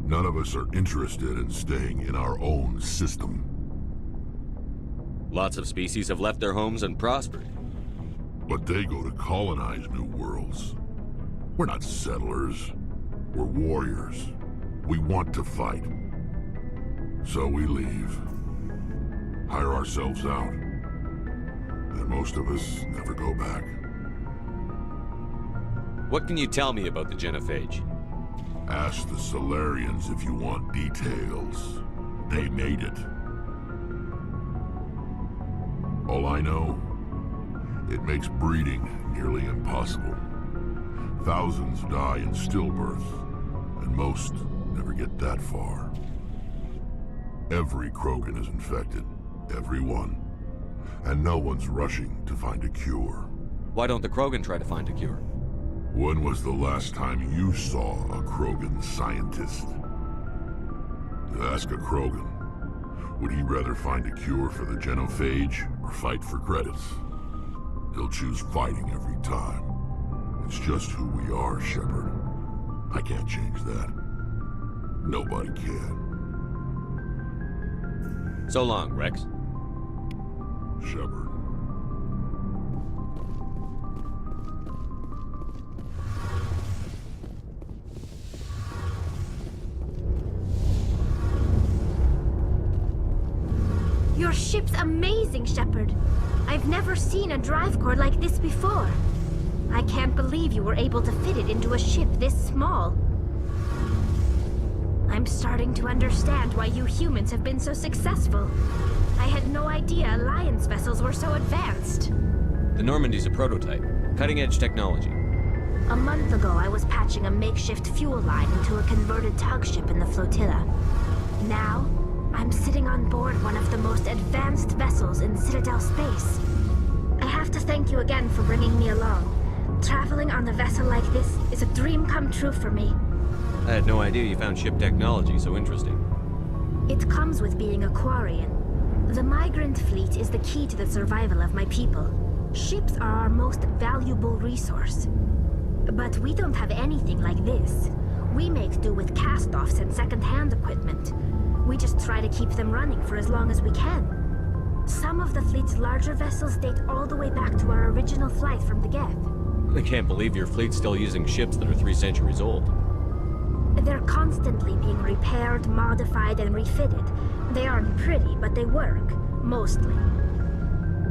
Speaker 2: None of us are interested in staying in our own system.
Speaker 1: Lots of species have left their homes and prospered.
Speaker 2: But they go to colonize new worlds. We're not settlers. We're warriors. We want to fight. So we leave. Hire ourselves out. And most of us never go back.
Speaker 1: What can you tell me about the genophage?
Speaker 2: Ask the Solarians if you want details. They made it. All I know, it makes breeding nearly impossible. Thousands die in stillbirth, and most never get that far. Every Krogan is infected. Every one. And no one's rushing to find a cure.
Speaker 1: Why don't the Krogan try to find a cure?
Speaker 2: When was the last time you saw a Krogan scientist? Ask a Krogan. Would he rather find a cure for the genophage or fight for credits? He'll choose fighting every time. It's just who we are, Shepard. I can't change that. Nobody can.
Speaker 1: So long, Rex.
Speaker 2: Shepard.
Speaker 3: Your ship's amazing, Shepard. I've never seen a drive core like this before. I can't believe you were able to fit it into a ship this small. I'm starting to understand why you humans have been so successful. I had no idea Alliance vessels were so advanced.
Speaker 1: The Normandy's a prototype. Cutting-edge technology.
Speaker 3: A month ago, I was patching a makeshift fuel line into a converted tug ship in the flotilla. Now, I'm sitting on board one of the most advanced vessels in Citadel space. I have to thank you again for bringing me along. Traveling on a vessel like this is a dream come true for me.
Speaker 1: I had no idea you found ship technology so interesting.
Speaker 3: It comes with being a Quarian. The migrant fleet is the key to the survival of my people. Ships are our most valuable resource. But we don't have anything like this. We make do with cast-offs and second-hand equipment. We just try to keep them running for as long as we can. Some of the fleet's larger vessels date all the way back to our original flight from the Geth.
Speaker 1: I can't believe your fleet's still using ships that are 3 centuries old.
Speaker 3: They're constantly being repaired, modified, and refitted. They aren't pretty, but they work. Mostly.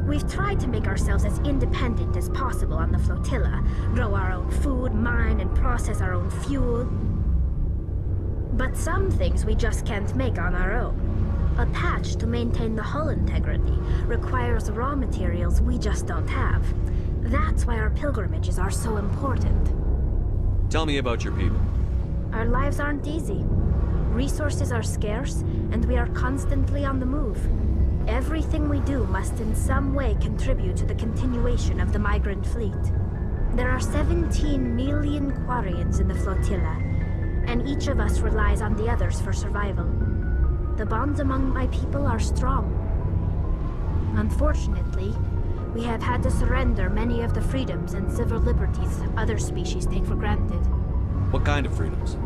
Speaker 3: We've tried to make ourselves as independent as possible on the flotilla. Grow our own food, mine, and process our own fuel. But some things we just can't make on our own. A patch to maintain the hull integrity requires raw materials we just don't have. That's why our pilgrimages are so important.
Speaker 1: Tell me about your people.
Speaker 3: Our lives aren't easy. Resources are scarce, and we are constantly on the move. Everything we do must in some way contribute to the continuation of the migrant fleet. There are 17 million Quarians in the flotilla, and each of us relies on the others for survival. The bonds among my people are strong. Unfortunately, we have had to surrender many of the freedoms and civil liberties other species take for granted.
Speaker 1: What kind of freedoms?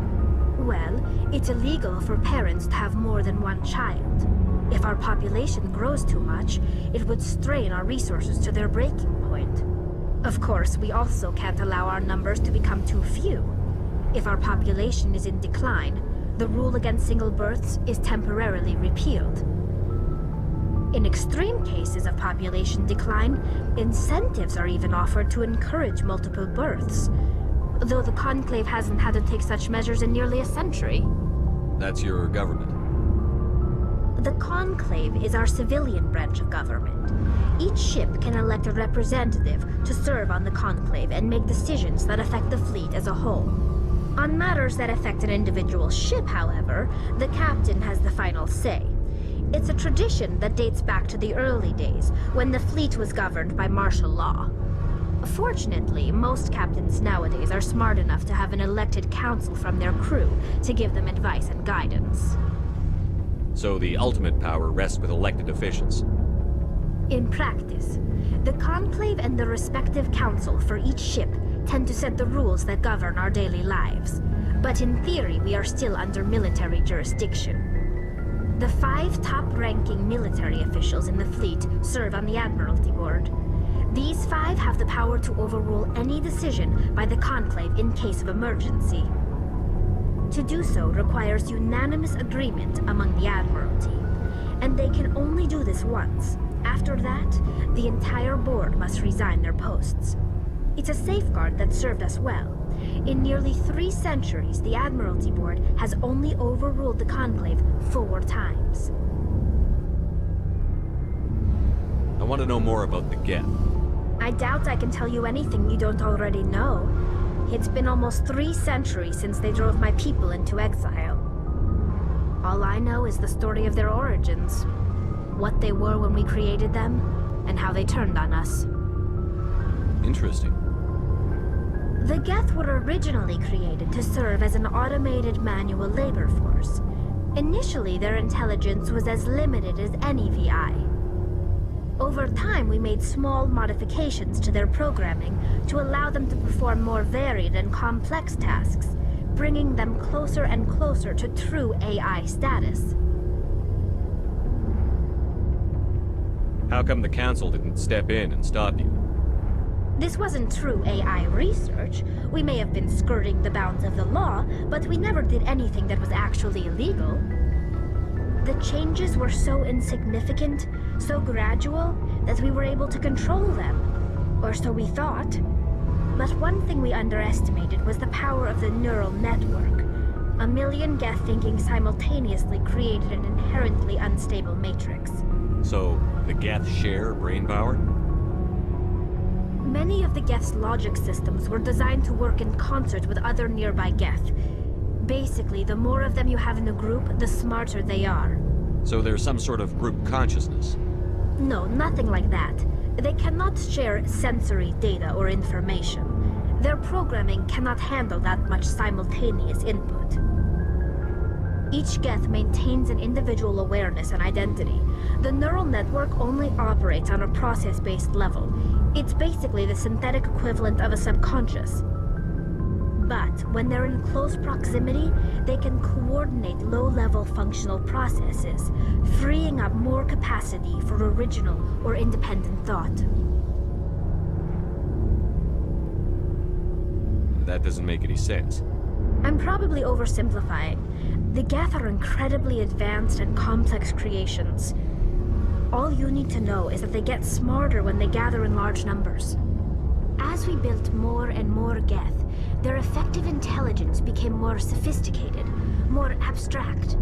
Speaker 3: Well, it's illegal for parents to have more than one child. If our population grows too much, it would strain our resources to their breaking point. Of course, we also can't allow our numbers to become too few. If our population is in decline, the rule against single births is temporarily repealed. In extreme cases of population decline, incentives are even offered to encourage multiple births, though the Conclave hasn't had to take such measures in nearly a century.
Speaker 1: That's your government.
Speaker 3: The Conclave is our civilian branch of government. Each ship can elect a representative to serve on the Conclave and make decisions that affect the fleet as a whole. On matters that affect an individual ship, however, the captain has the final say. It's a tradition that dates back to the early days, when the fleet was governed by martial law. Fortunately, most captains nowadays are smart enough to have an elected council from their crew to give them advice and guidance.
Speaker 1: So the ultimate power rests with elected officials.
Speaker 3: In practice, the Conclave and the respective council for each ship tend to set the rules that govern our daily lives. But in theory, we are still under military jurisdiction. The 5 top-ranking military officials in the fleet serve on the Admiralty Board. These 5 have the power to overrule any decision by the Conclave in case of emergency. To do so requires unanimous agreement among the Admiralty, and they can only do this once. After that, the entire board must resign their posts. It's a safeguard that served us well. In nearly 3 centuries, the Admiralty Board has only overruled the Conclave 4 times.
Speaker 1: I want to know more about the Geth.
Speaker 3: I doubt I can tell you anything you don't already know. It's been almost 3 centuries since they drove my people into exile. All I know is the story of their origins, what they were when we created them, and how they turned on us.
Speaker 1: Interesting.
Speaker 3: The Geth were originally created to serve as an automated manual labor force. Initially, their intelligence was as limited as any VI. Over time, we made small modifications to their programming to allow them to perform more varied and complex tasks, bringing them closer and closer to true AI status.
Speaker 1: How come the Council didn't step in and stop you?
Speaker 3: This wasn't true AI research. We may have been skirting the bounds of the law, but we never did anything that was actually illegal. The changes were so insignificant, so gradual, that we were able to control them. Or so we thought. But one thing we underestimated was the power of the neural network. A million Geth thinking simultaneously created an inherently unstable matrix.
Speaker 1: So, the Geth share brain power?
Speaker 3: Many of the Geth's logic systems were designed to work in concert with other nearby Geth. Basically, the more of them you have in a group, the smarter they are.
Speaker 1: So there's some sort of group consciousness?
Speaker 3: No, nothing like that. They cannot share sensory data or information. Their programming cannot handle that much simultaneous input. Each Geth maintains an individual awareness and identity. The neural network only operates on a process-based level. It's basically the synthetic equivalent of a subconscious. But when they're in close proximity, they can coordinate low-level functional processes, freeing up more capacity for original or independent thought.
Speaker 1: That doesn't make any sense.
Speaker 3: I'm probably oversimplifying. The Geth are incredibly advanced and complex creations. All you need to know is that they get smarter when they gather in large numbers. As we built more and more Geth, their effective intelligence became more sophisticated, more abstract.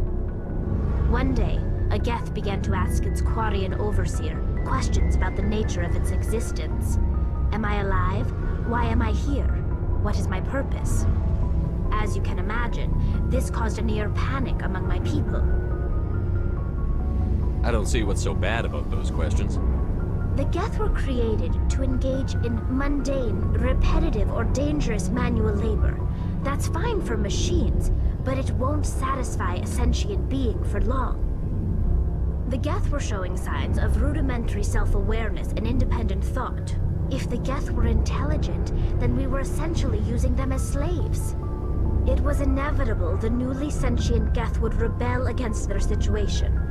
Speaker 3: One day, a Geth began to ask its Quarian overseer questions about the nature of its existence. Am I alive? Why am I here? What is my purpose? As you can imagine, this caused a near panic among my people.
Speaker 1: I don't see what's so bad about those questions.
Speaker 3: The Geth were created to engage in mundane, repetitive, or dangerous manual labor. That's fine for machines, but it won't satisfy a sentient being for long. The Geth were showing signs of rudimentary self-awareness and independent thought. If the Geth were intelligent, then we were essentially using them as slaves. It was inevitable the newly sentient Geth would rebel against their situation.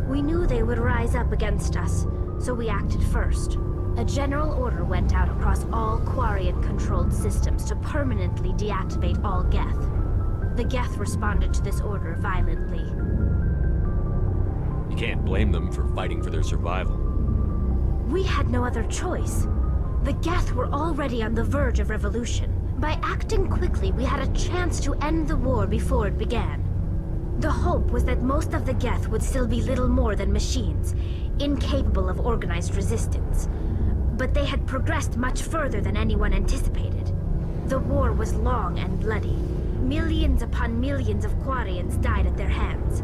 Speaker 3: We knew they would rise up against us, so we acted first. A general order went out across all Quarian-controlled systems to permanently deactivate all Geth. The Geth responded to this order violently.
Speaker 1: You can't blame them for fighting for their survival.
Speaker 3: We had no other choice. The Geth were already on the verge of revolution. By acting quickly, we had a chance to end the war before it began. The hope was that most of the Geth would still be little more than machines, incapable of organized resistance. But they had progressed much further than anyone anticipated. The war was long and bloody. Millions upon millions of Quarians died at their hands.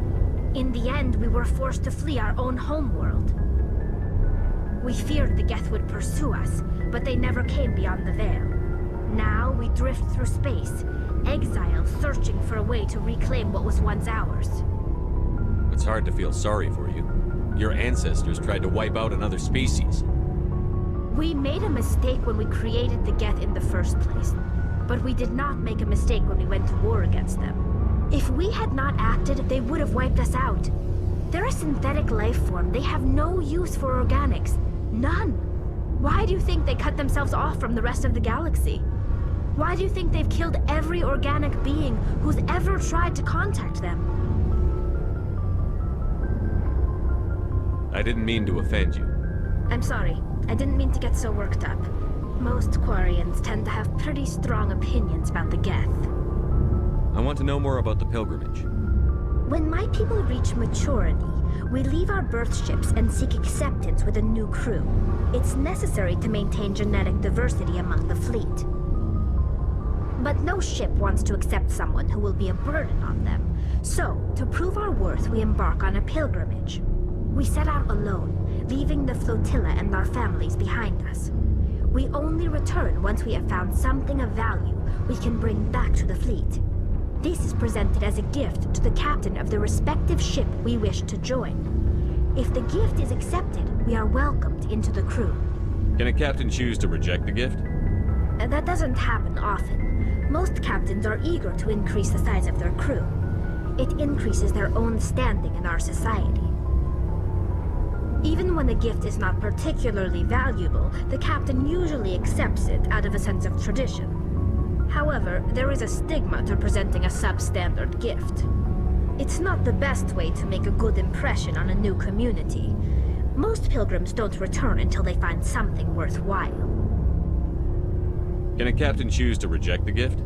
Speaker 3: In the end, we were forced to flee our own homeworld. We feared the Geth would pursue us, but they never came beyond the Veil. Now we drift through space, exile searching for a way to reclaim what was once ours.
Speaker 1: It's hard to feel sorry for you. Your ancestors tried to wipe out another species.
Speaker 3: We made a mistake when we created the Geth in the first place, but we did not make a mistake when we went to war against them. If we had not acted, they would have wiped us out. They're a synthetic life form. They have no use for organics. None. Why do you think they cut themselves off from the rest of the galaxy? Why do you think they've killed every organic being who's ever tried to contact them?
Speaker 1: I didn't mean to offend you.
Speaker 3: I'm sorry. I didn't mean to get so worked up. Most Quarians tend to have pretty strong opinions about the Geth.
Speaker 1: I want to know more about the pilgrimage.
Speaker 3: When my people reach maturity, we leave our birth ships and seek acceptance with a new crew. It's necessary to maintain genetic diversity among the fleet. But no ship wants to accept someone who will be a burden on them. So, to prove our worth, we embark on a pilgrimage. We set out alone, leaving the flotilla and our families behind us. We only return once we have found something of value we can bring back to the fleet. This is presented as a gift to the captain of the respective ship we wish to join. If the gift is accepted, we are welcomed into the crew.
Speaker 1: Can a captain choose to reject the gift?
Speaker 3: That doesn't happen often. Most captains are eager to increase the size of their crew. It increases their own standing in our society. Even when the gift is not particularly valuable, the captain usually accepts it out of a sense of tradition. However, there is a stigma to presenting a substandard gift. It's not the best way to make a good impression on a new community. Most pilgrims don't return until they find something worthwhile.
Speaker 1: Can a captain choose to reject the gift?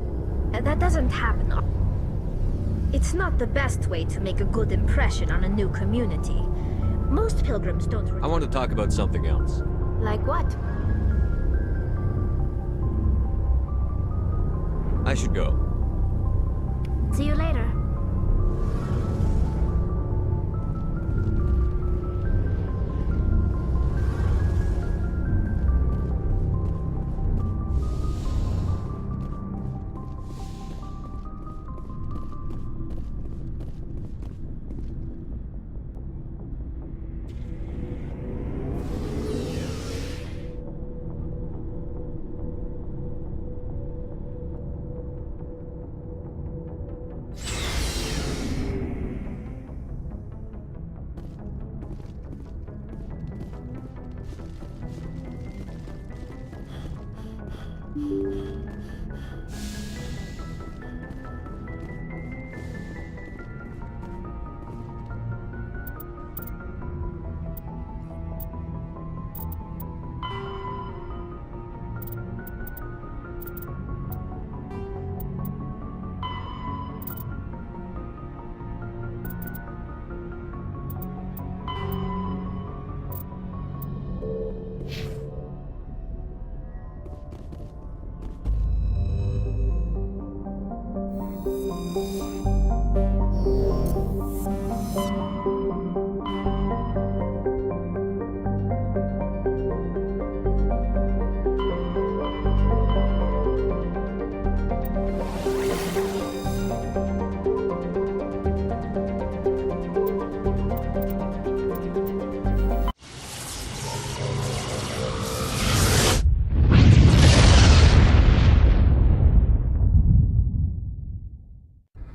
Speaker 3: That doesn't happen often. It's not the best way to make a good impression on a new community. Most pilgrims don't return.
Speaker 1: I want to talk about something else.
Speaker 3: Like what?
Speaker 1: I should go.
Speaker 3: See you later.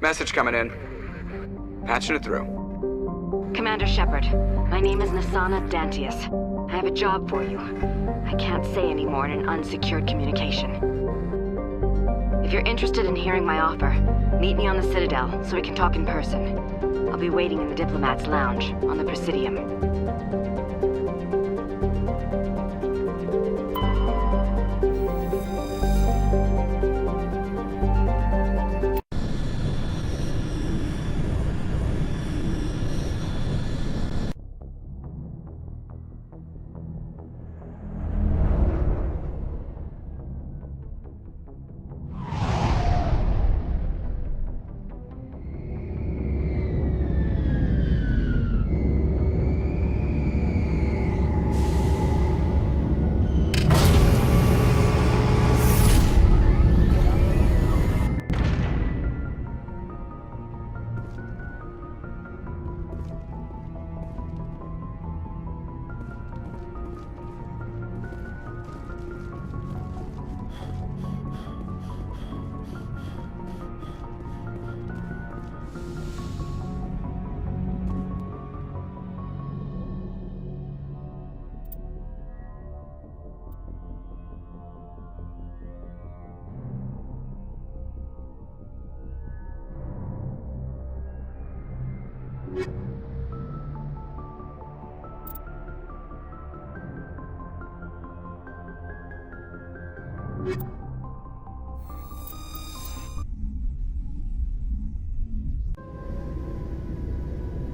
Speaker 5: Message coming in. Patching it through.
Speaker 18: Commander Shepard, my name is Nasana Dantius. I have a job for you. I can't say any more in an unsecured communication. If you're interested in hearing my offer, meet me on the Citadel so we can talk in person. I'll be waiting in the Diplomat's Lounge on the Presidium.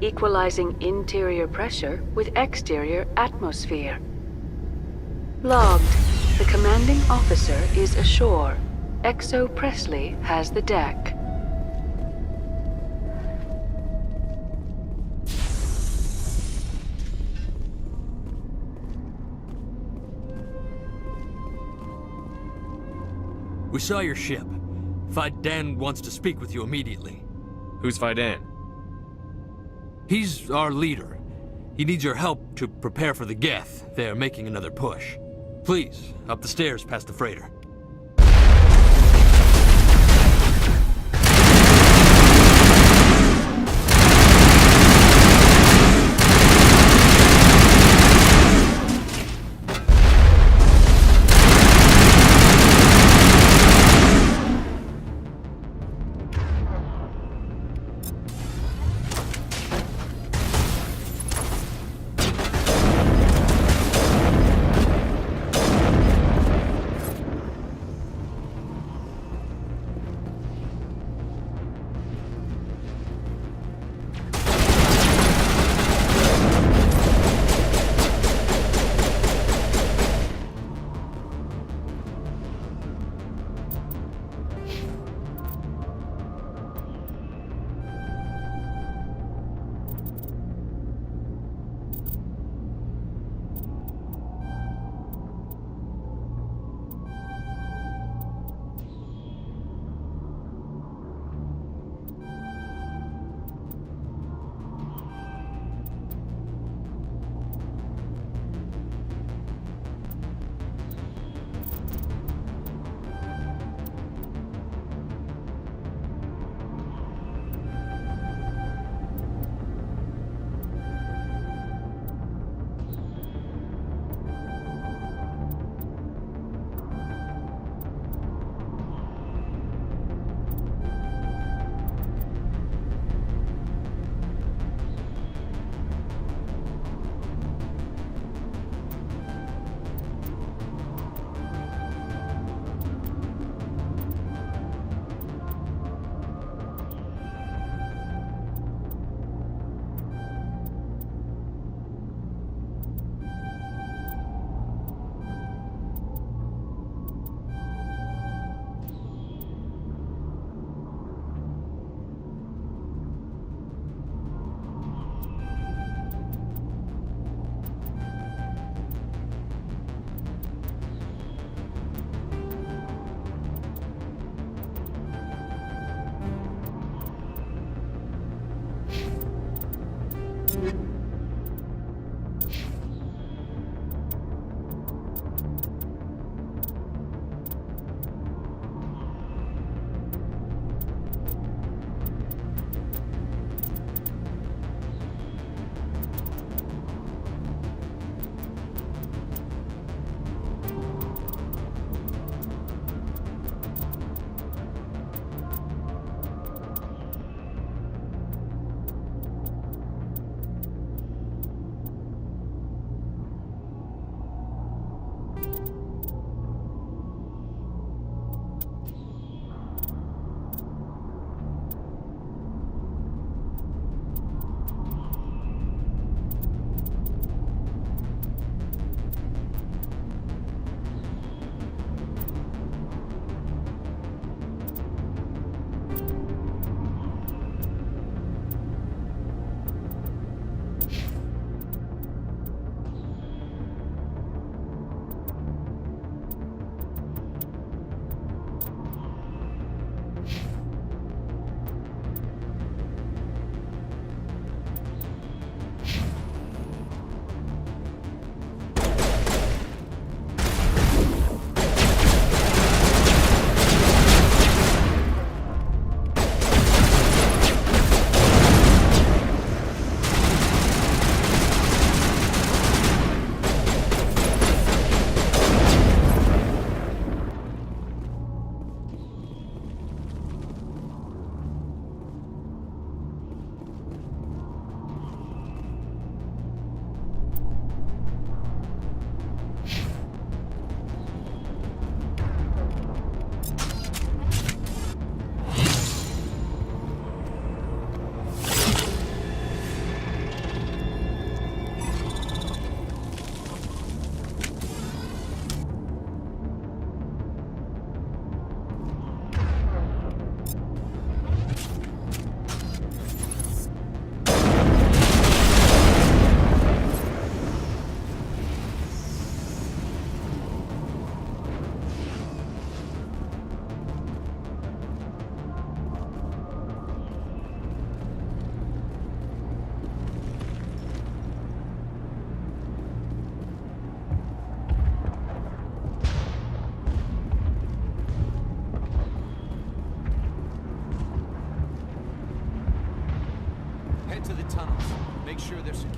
Speaker 19: Equalizing interior pressure with exterior atmosphere. Logged. The commanding officer is ashore. Exo Presley has the deck.
Speaker 20: We saw your ship. Faidan wants to speak with you immediately.
Speaker 17: Who's Faidan?
Speaker 20: He's our leader. He needs your help to prepare for the Geth. They're making another push. Please, up the stairs past the freighter.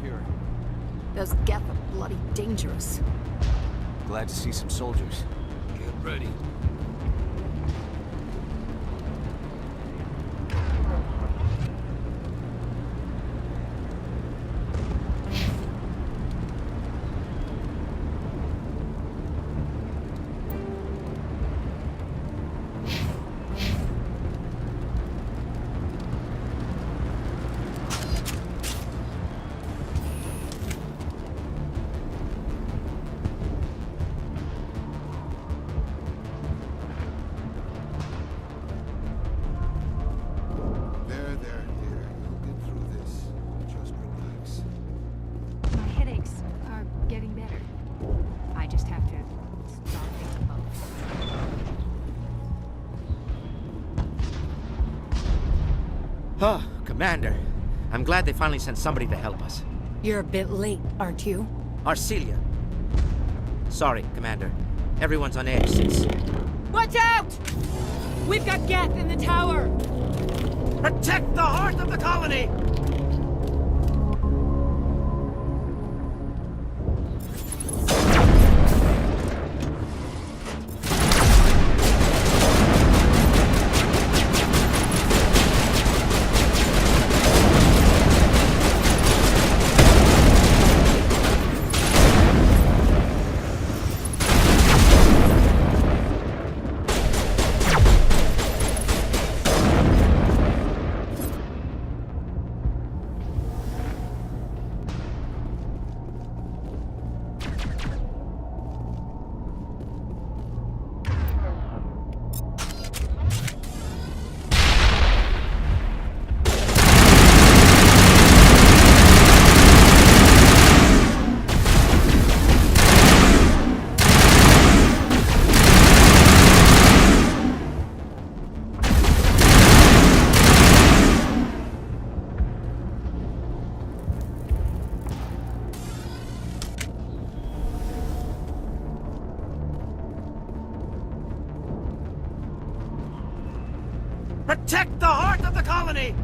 Speaker 6: secure.
Speaker 16: Those Geth are bloody dangerous.
Speaker 6: Glad to see some soldiers.
Speaker 20: Get ready.
Speaker 21: There, dear. You'll get through this. Just relax.
Speaker 22: My headaches are getting better. I just have to stop thinking about it.
Speaker 10: Oh, Commander. I'm glad they finally sent somebody to help us.
Speaker 22: You're a bit late, aren't you?
Speaker 10: Arcelia. Sorry, Commander. Everyone's on edge since...
Speaker 22: Watch out! We've got Geth in the tower!
Speaker 10: Protect the heart of the colony! Protect the heart of the colony!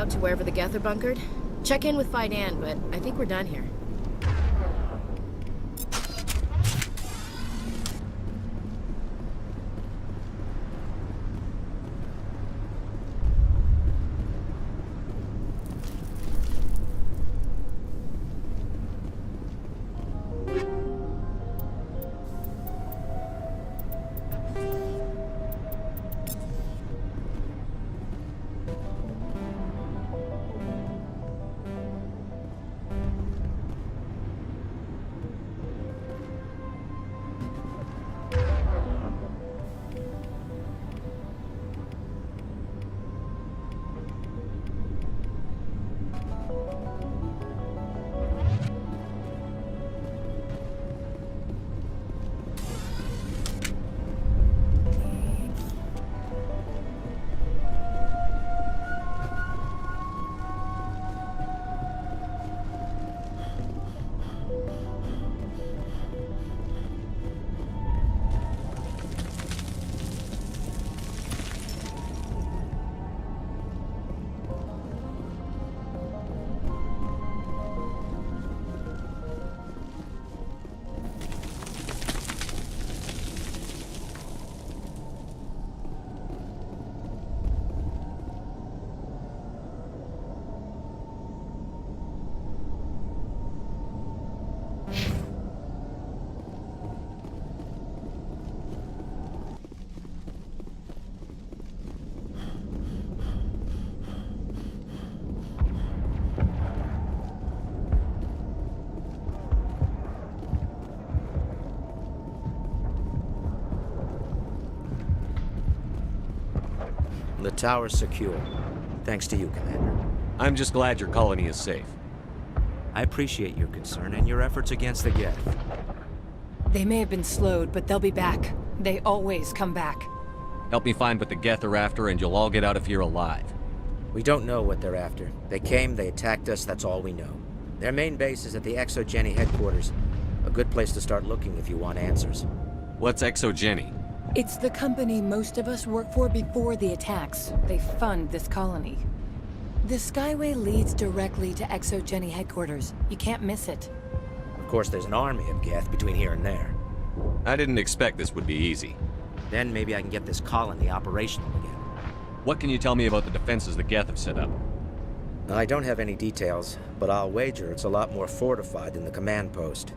Speaker 7: To wherever the Geth are bunkered? Check in with Fidan, but I think we're done here.
Speaker 10: The tower's secure. Thanks to you, Commander.
Speaker 1: I'm just glad your colony is safe.
Speaker 10: I appreciate your concern and your efforts against the Geth.
Speaker 22: They may have been slowed, but they'll be back. They always come back.
Speaker 1: Help me find what the Geth are after, and you'll all get out of here alive.
Speaker 10: We don't know what they're after. They came, they attacked us, that's all we know. Their main base is at the ExoGeni headquarters. A good place to start looking if you want answers.
Speaker 1: What's ExoGeni?
Speaker 22: It's the company most of us worked for before the attacks. They fund this colony. The Skyway leads directly to ExoGeni headquarters. You can't miss it.
Speaker 10: Of course, there's an army of Geth between here and there.
Speaker 1: I didn't expect this would be easy.
Speaker 10: Then maybe I can get this colony operational again.
Speaker 1: What can you tell me about the defenses the Geth have set up?
Speaker 10: I don't have any details, but I'll wager it's a lot more fortified than the command post.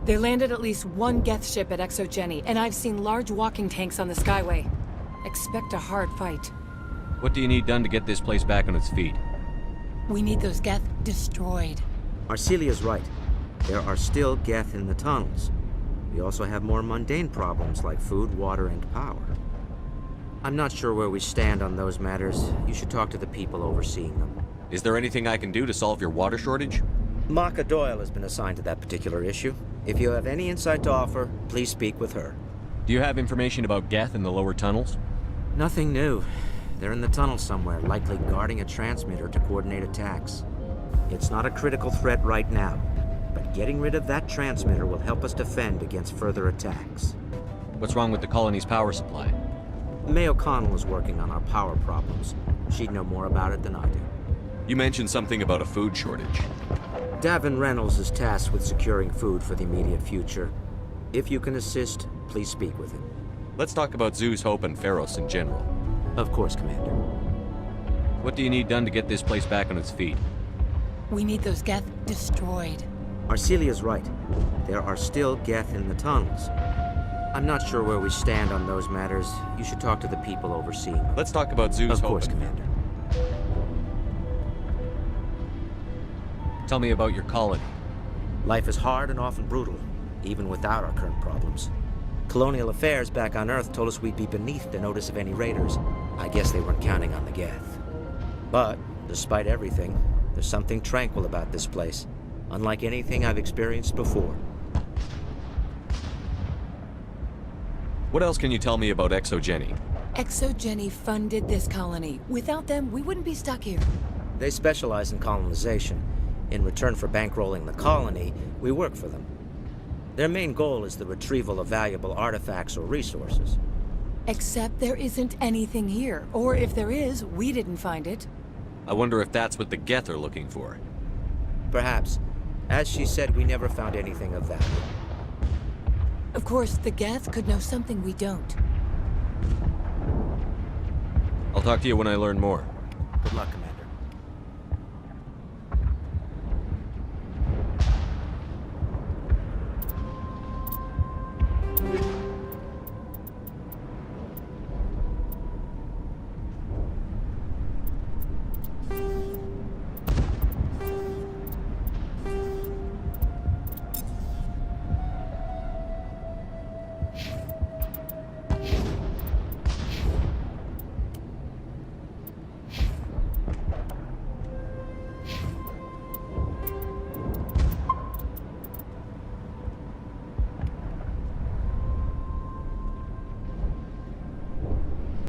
Speaker 22: They landed at least one Geth ship at ExoGeni, and I've seen large walking tanks on the Skyway. Expect a hard fight.
Speaker 1: What do you need done to get this place back on its feet?
Speaker 22: We need those Geth destroyed.
Speaker 10: Arcelia's right. There are still Geth in the tunnels. We also have more mundane problems like food, water, and power. I'm not sure where we stand on those matters. You should talk to the people overseeing them.
Speaker 1: Is there anything I can do to solve your water shortage?
Speaker 10: Maka Doyle has been assigned to that particular issue. If you have any insight to offer, please speak with her.
Speaker 1: Do you have information about Geth in the lower tunnels?
Speaker 10: Nothing new. They're in the tunnel somewhere, likely guarding a transmitter to coordinate attacks. It's not a critical threat right now, but getting rid of that transmitter will help us defend against further attacks.
Speaker 1: What's wrong with the colony's power supply?
Speaker 10: May O'Connell is working on our power problems. She'd know more about it than I do.
Speaker 1: You mentioned something about a food shortage.
Speaker 10: Davin Reynolds is tasked with securing food for the immediate future. If you can assist, please speak with him.
Speaker 1: Let's talk about Zeus, Hope, and Pharos in general.
Speaker 10: Of course, Commander.
Speaker 1: What do you need done to get this place back on its feet?
Speaker 22: We need those Geth destroyed.
Speaker 10: Arcelia's right. There are still Geth in the tunnels. I'm not sure where we stand on those matters. You should talk to the people overseeing them.
Speaker 1: Let's talk about Zeus,
Speaker 10: Of
Speaker 1: Hope,
Speaker 10: course,
Speaker 1: and...
Speaker 10: Commander.
Speaker 1: Tell me about your colony.
Speaker 10: Life is hard and often brutal, even without our current problems. Colonial Affairs back on Earth told us we'd be beneath the notice of any raiders. I guess they weren't counting on the Geth. But, despite everything, there's something tranquil about this place, unlike anything I've experienced before.
Speaker 1: What else can you tell me about ExoGeni?
Speaker 22: ExoGeni funded this colony. Without them, we wouldn't be stuck here.
Speaker 10: They specialize in colonization. In return for bankrolling the colony, we work for them. Their main goal is the retrieval of valuable artifacts or resources.
Speaker 22: Except there isn't anything here. Or if there is, we didn't find it.
Speaker 1: I wonder if that's what the Geth are looking for.
Speaker 10: Perhaps. As she said, we never found anything of value.
Speaker 22: Of course, the Geth could know something we don't.
Speaker 1: I'll talk to you when I learn more.
Speaker 10: Good luck, Commander.